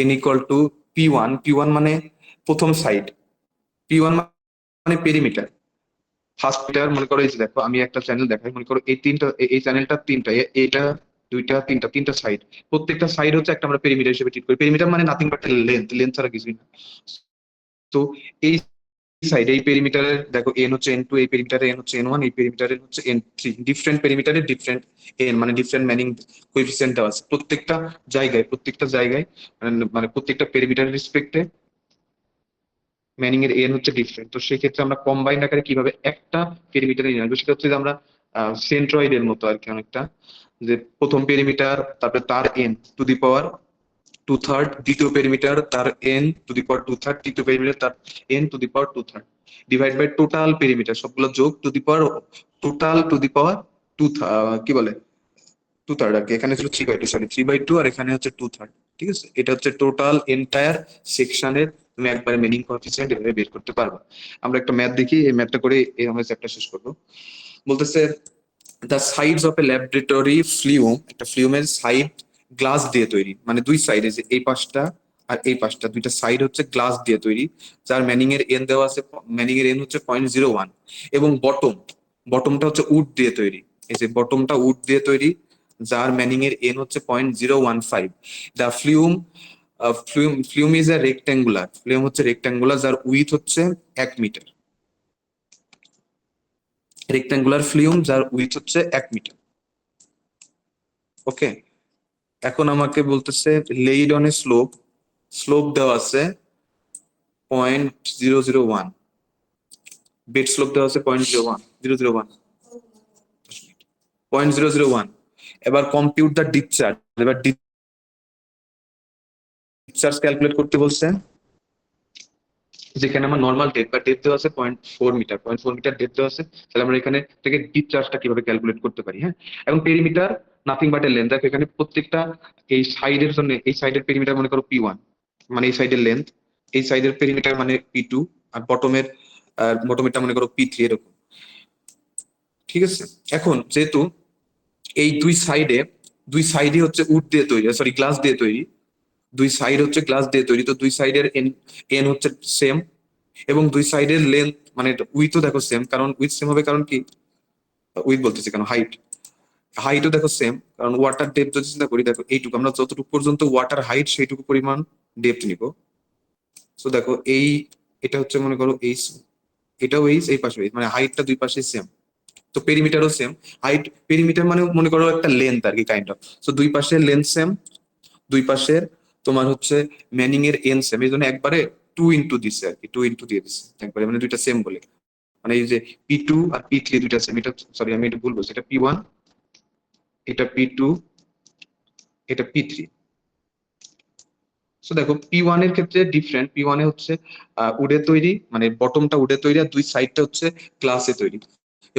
n ইকুয়াল টু P1 মানে প্রথম সাইড, P1 মানে পেরিমিটার, ফার্স্ট মিটার। মনে করো এই যে দেখো আমি একটা চ্যানেল দেখাই, মনে করো এই চ্যানেলটা তিনটা, এটা তিনটা সাইড, প্রত্যেকটা সাইড হচ্ছে একটা আমরা পেরিমিটার হিসেবে ট্রিট করি। পেরিমিটার মানে নাথিং বাট লেন্থ ছাড়া কিছুই না। তো এই সাইড এই পেরিমিটারের দেখো এন হচ্ছে N2, এই পেরিমিটারে এন হচ্ছে N1, এই পেরিমিটারের হচ্ছে N3। ডিফারেন্ট পেরিমিটারে ডিফারেন্ট এন মানে ডিফারেন্ট ম্যানিং কোএফিসিয়েন্ট দেওয়া আছে প্রত্যেকটা জায়গায় মানে প্রত্যেকটা পেরিমিটারের রেসপেক্টে ম্যানিং এর এন হচ্ছে ডিফারেন্ট। তো সেই ক্ষেত্রে আমরা কম্বাইন্ড আকারে কিভাবে একটা পেরিমিটারে নিয়ে আসবো, সেটা হচ্ছে যে আমরা সেন্ট্রয়েড এর মতো আর কি অনেকটা, যে প্রথম পেরিমিটার তারপরে তার এন টু দি পাওয়ার 2/3, দ্বিতীয় পেরিমিটার তার এন টু দি পাওয়ার 2/3, তৃতীয় পেরিমিটার তার N to the power 2/3 divide by total perimeter, সবগুলো যোগ to the power total to the power two, কি বলে 2/3 আর কি। এখানে ছিল 3/2, সরি 3/2, আর এখানে হচ্ছে 2/3। ঠিক আছে, এটা হচ্ছে টোটাল এন্টায়ার সেকশনের তুমি একবারে মিনিং কোএফিসিয়েন্ট এভাবে বের করতে পারবা। আমরা একটা ম্যাথ দেখি, এই ম্যাথটা করে আমরা চ্যাপ্টার শেষ করবো। বলতেছে the sides of a laboratory flume, একটা ফ্লিউমের সাইড গ্লাস দিয়ে তৈরি, মানে দুই সাইডে, যে এই পাশটা আর এই পাশটা, দুইটা সাইড হচ্ছে গ্লাস দিয়ে তৈরি, যার ম্যানিং এর এন দেওয়া আছে, ম্যানিং এর এন হচ্ছে 0.01, এবং বটমটা হচ্ছে উড দিয়ে তৈরি, এই যে বটমটা উড দিয়ে তৈরি, যার ম্যানিং এর এন হচ্ছে 0.015। দ্য ফ্লিউম ইজ এ রেক্ট্যাঙ্গুলার, ফ্লিউম হচ্ছে রেক্ট্যাঙ্গুলার, যার উইথ হচ্ছে 1 মিটার। রেক্ট্যাঙ্গুলার ফ্লিউম যার উইথ হচ্ছে 1 মিটার। ওকে, এখন আমাকে বলতেছে লেইড অন এ স্লোপ দেওয়া আছে 0.001, বেড স্লোপ দেওয়া আছে 0.01। এবার কম্পিউট দ্য ডিসচার্জ, এবার ডিসচার্জ ক্যালকুলেট করতে বলছে, যেখানে আমার নর্মাল ডেপ দেওয়া আছে 0.4 মিটার, 0.4 মিটার ডেপ দেওয়া আছে, তাহলে আমরা এখানে থেকে ডিসচার্জটা কিভাবে ক্যালকুলেট করতে পারি। হ্যাঁ, এখন perimeter nothing but A length, দেখো এখানে প্রত্যেকটা এই সাইডের জন্য, এই সাইডের পেরিমিটার মনে করো P1, মানে এই সাইডের লেন্থ, এই সাইডের পেরিমিটার মানে P2, আর বটমেরটা মনে করো P3, এরকম। ঠিক আছে, এখন যেহেতু এই দুই সাইডে হচ্ছে উড দিয়ে তৈরি, সরি গ্লাস দিয়ে তৈরি, দুই সাইড হচ্ছে গ্লাস দিয়ে তৈরি, তো দুই সাইডের এন এন হচ্ছে সেম, এবং দুই সাইডের লেন্থ মানে উইথও দেখো সেম, কারণ উইথ সেম হবে, কারণ কি উইথ বলতেছি কেন, হাইটও দেখো সেম, কারণ ওয়াটার ডেপথ যদি চিন্তা করি, দেখো এইটুকু আমরা যতটুকু পর্যন্ত ওয়াটার হাইট সেইটুকু পরিমাণ ডেপথ নিব। তো দেখো এটা হচ্ছে মনে করো এটাও এই পাশে মানে হাইটটা দুই পাশে সেম, তো পেরিমিটারও সেম। পেরিমিটার মানে মনে করো একটা লেন্থ আর কি, কাইন্ড অফ। তো দুই পাশের লেন্থ সেম, দুই পাশের তোমার হচ্ছে ম্যানিং এর এন সেম, এই জন্য একবারে 2 ইন্টু দিছে আর কি, 2 ইন্টু দিয়ে দিছে একবারে, মানে দুইটা সেম বলে, মানে এই যে P2 আর P3 দুইটা সেম। এটা সরি আমি এটা ভুল বলছি, এটা P1, এটা P2, এটা P3। সো দেখো P1 এর ক্ষেত্রে ডিফারেন্ট, P1 এ হচ্ছে উডে তৈরি, মানে বটমটা উডে তৈরি, আর দুই সাইডটা হচ্ছে গ্লাসে তৈরি,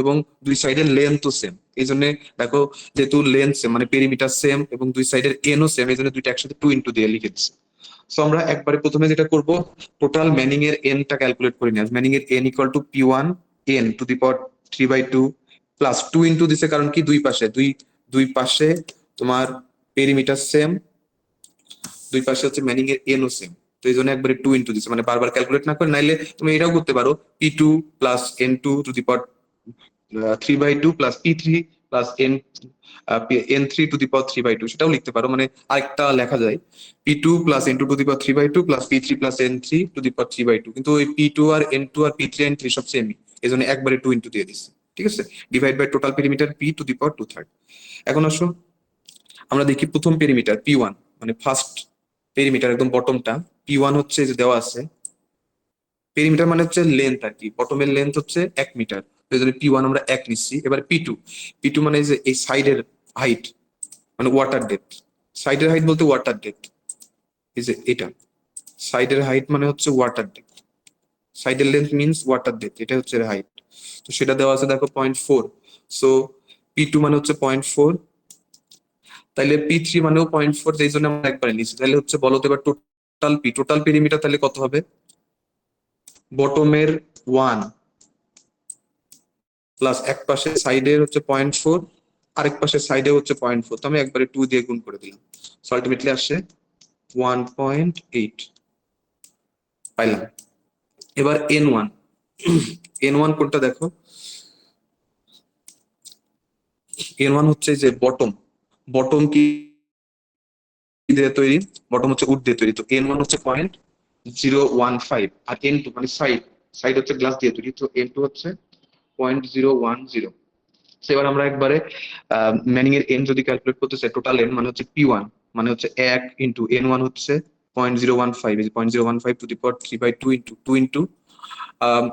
এবং দুই সাইডের লেন্থও সেম। এই জন্য দেখো, যেহেতু লেন্থ সেম মানে পেরিমিটার সেম এবং দুই সাইডের এনও সেম, এই জন্য দুইটা একসাথে 2 ইন্টু দিয়ে লিখে দিচ্ছে। সো আমরা একবারে প্রথমে যেটা করব, টোটাল ম্যানিং এর এনটা ক্যালকুলেট করে নিয়ে আসবো। ম্যানিং এর N equal two P1 N to the power 3/2 plus 2 into দিছে, কারণ কি দুই পাশে তোমার পেরিমিটার সেম, দুই পাশে হচ্ছে ম্যানিং এর এনও সেম, তো এই জন্য একবারে 2 ইন্টু দিচ্ছে, মানে বারবার ক্যালকুলেট না করে। নাইলে তুমি এটাও করতে পারো, P2 plus N2 to the power 3/2 plus P3 plus N3 to the power 3/2, সেটাও লিখতে পারো, মানে আরেকটা লেখা যায় P2 plus N2 to the power 3/2 plus P3 plus N3 to the power 3/2, কিন্তু ওই P2 আর N2 আর P3 N3 সব সেমই, এই জন্য একবারে 2 ইন্টু দিয়ে দিচ্ছে। ঠিক আছে, divide by total perimeter P to the power 2/3। এখন আসো আমরা দেখি প্রথম পেরিমিটার P1, মানে ফার্স্ট পেরিমিটার একদম বটমটা P1 হচ্ছে যে দেওয়া আছে, পেরিমিটার মানে হচ্ছে লেন্থ আর কি, বটমের লেন্থ হচ্ছে 1 মিটার, এই জন্য P1 আমরা 1 নিচ্ছি। এবার P2 মানে যে এই সাইডের হাইট, মানে ওয়াটার ডেপথ, সাইডের হাইট বলতে ওয়াটার ডেপথ, এই যে এটা সাইডের হাইট মানে হচ্ছে ওয়াটার ডেপথ, সাইডের লেন্থ মিনস ওয়াটার ডেপথ, এটা হচ্ছে হাইট। তো সেটা দেওয়া আছে দেখো 0.4, সো P2 মানে হচ্ছে 0.4, তাইলে P3 মানেও 0.4, এই জন্য আমরা একবারে নিচ্ছি। তাহলে হচ্ছে বলো তো এবার টোটাল পেরিমিটার তাহলে কত হবে, বটমের 1 প্লাস এক পাশে সাইডের হচ্ছে 0.4, আরেক পাশে সাইডে হচ্ছে 0.4, তো আমি একবারে 2 দিয়ে গুণ করে দিলাম, সো আলটিমেটলি আসে 1.8 পাইলাম। এবার N1 কোনটা দেখো, N1 হচ্ছে যে বটম কি দিয়ে তৈরি? বটম হচ্ছে উড দিয়ে তৈরি, তো N1 হচ্ছে 0.015 আর N2 মানে সাইড, সাইড হচ্ছে গ্লাস দিয়ে তৈরি, তো N2 হচ্ছে 0.010। এবার আমরা একবারে ম্যানিং এর এন যদি ক্যালকুলেট করতে চাই, টোটাল এন মানে হচ্ছে P1 মানে হচ্ছে 1 ইন্টু N1 হচ্ছে 0.015, 0.015 two the power 3/2 into 2 into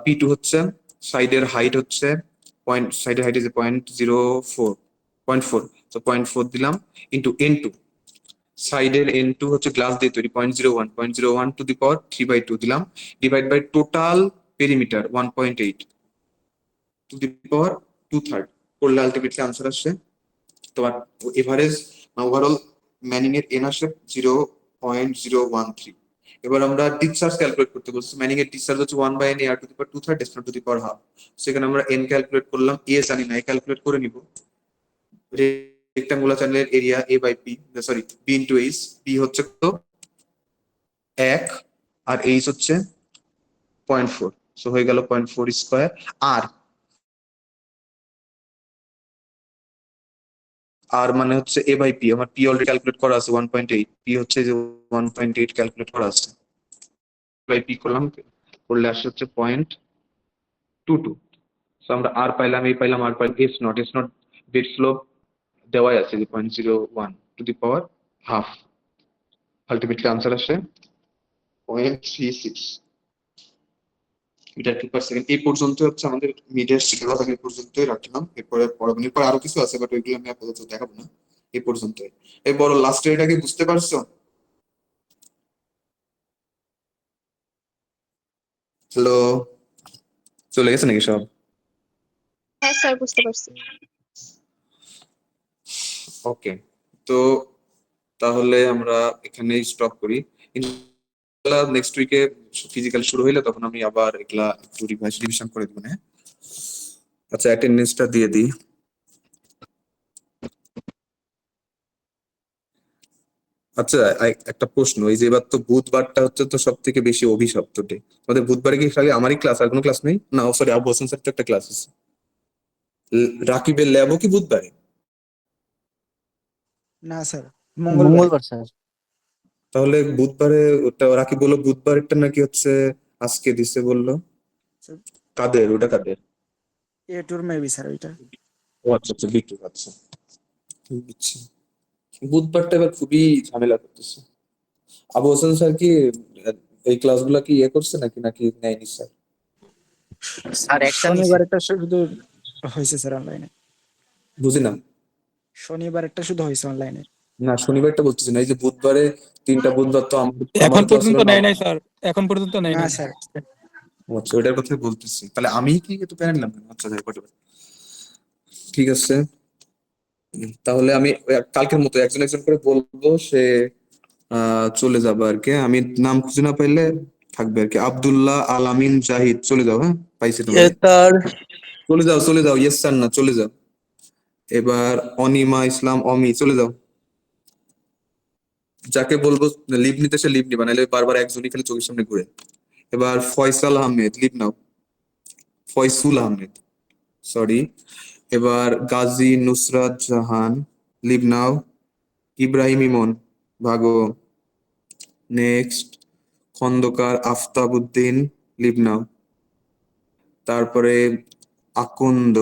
P2 হচ্ছে সাইডের হাইট হচ্ছে সাইডের হাইট ইজ 0.04, তো 0.4 দিলাম ইন্টু N2, সাইডের N2 হচ্ছে গ্লাস দিয়ে তৈরি 0.01 টু দি পাওয়ার 3/2 দিলাম, divide by total perimeter 1.8 to the power 2/3 করলে আলটিমেটলি আনসার আসছে তোমার এভারেজ ওভারঅল ম্যানিং এর এন আসে 0.013। এবার আমরা ডিসচার্জ ক্যালকুলেট করতে বলছি, ম্যানিং এর ডিসচার্জ হচ্ছে 1/n AR two the power 2/3 S0 two the power half. সেখানে আমরা এন ক্যালকুলেট করলাম, এ জানি না, এ ক্যালকুলেট করে নিব। রেক্টাঙ্গুলার চ্যানেলের area A by P, sorry B into H, P হচ্ছে কত 1 আর এইচ হচ্ছে 0.4, সো হয়ে গেল 0.4 স্কয়ার। আর মানে হচ্ছে এ বাই পি, আমার পি অলরেডি ক্যালকুলেট করা আছে 1.8, পি হচ্ছে যে 1.8 ক্যালকুলেট করা আছে, বাই পি করলাম, করলে আসছে হচ্ছে 0.22। সো আমরা আর পাইলাম, এই পাইলাম, আর পাইলাম এস নট বেড স্লোপ দেওয়াই আছে যে 0.01 two the power half, ultimately answer আসে 0.36 মিটার কিউব পার সেকেন্ড। এই পর্যন্ত হচ্ছে আমাদের মিডিয়ার শিক্ষা এই পর্যন্তই রাখলাম, এরপরে পড়াবো, এরপর আরো কিছু আছে বাট ওইগুলো আমি আপাতত দেখাবো না, এই পর্যন্তই। এই বড় লাস্টের এটা কি বুঝতে পারছো? হ্যালো, চলে গেছে নাকি সব? হ্যাঁ স্যার, বুঝতে পারছি। ওকে, তো তাহলে আমরা এখানেই স্টপ করি। ইনশাআল্লাহ নেক্সট উইকে ফিজিক্যাল শুরু হইলে তখন আমি আবার এগুলা একটু রিভিশন করে দেবো, হ্যাঁ? আচ্ছা, অ্যাটেন্ডেন্সটা দিয়ে দিই। আচ্ছা, একটা প্রশ্ন, এই যে এবার তো বুধবারটা হচ্ছে তো সব থেকে বেশি অভিশপ্ত ডে, আমাদের বুধবারে কি খালি আমারই ক্লাস, আর কোনো ক্লাস নেই? না সরি, আবু হাসান স্যার তো একটা ক্লাস আছে। রাকিবের ল্যাবও কি বুধবারে? না স্যার, মঙ্গলবার। মঙ্গলবার স্যার। তাহলে বুধবারে ওটা রাকিব বললো, বুধবারেরটা নাকি হচ্ছে আজকে দিছে বললো। কাদের ওটা, কাদের? এ টুর মেবি স্যার ওইটা। ও আচ্ছা আচ্ছা, বিট্টু, আচ্ছা বুঝছি। বুধবারটা এবার খুবই ঝামেলা করতেছে। আবু হাসান স্যার কি এই ক্লাসগুলা কি ইয়ে করছে নাকি নাকি নেয়নি স্যার? স্যার একটা নিছে। শনিবার একটা শুধু হয়েছে স্যার অনলাইনে। বুঝি না। শনিবার একটা শুধু হয়েছে অনলাইনে। না, শনিবারটা বলতেছি না, এই যে বুধবারে 3টা বুধবার তো আমার এখন ক্লাস পর্যন্ত হলো না। নেয় নাই স্যার, এখন পর্যন্ত নেয় না নাই। স্যার, ও আচ্ছা, ওইটার কথাই বলতেছি, তাহলে আমি কি একটু প্যারা নিলাম কেন? আচ্ছা যাই, whatever। ঠিক আছে, তাহলে আমি কালকের মতো একজন একজন করে বলবো, সে চলে যাবে আর কি, আমি নাম খুঁজে না পাইলে থাকবে আর কি। আব্দুল্লাহ আলামিন জাহিদ, চলে যাও, হ্যাঁ পাইছি তোমার, স্যার। চলে যাও চলে যাও, ইয়েস স্যার না, চলে যাও। এবার অনিমা ইসলাম অমি, চলে যাও। যাকে বলবো লিভ নিতে সে লিভ নিবা, নাহলে বারবার একজনই খালি চোখের সামনে ঘুরে। এবার ফয়সাল আহমেদ, লিভ নাও। ফয়সুল আহমেদ, সরি। এবার গাজী নুসরাত জাহান, লিভ নাও। ইব্রাহিম ইমন, ভাগো। নেক্সট খন্দকার আফতাব উদ্দিন, লিভ নাও। তারপরে আকন্দ,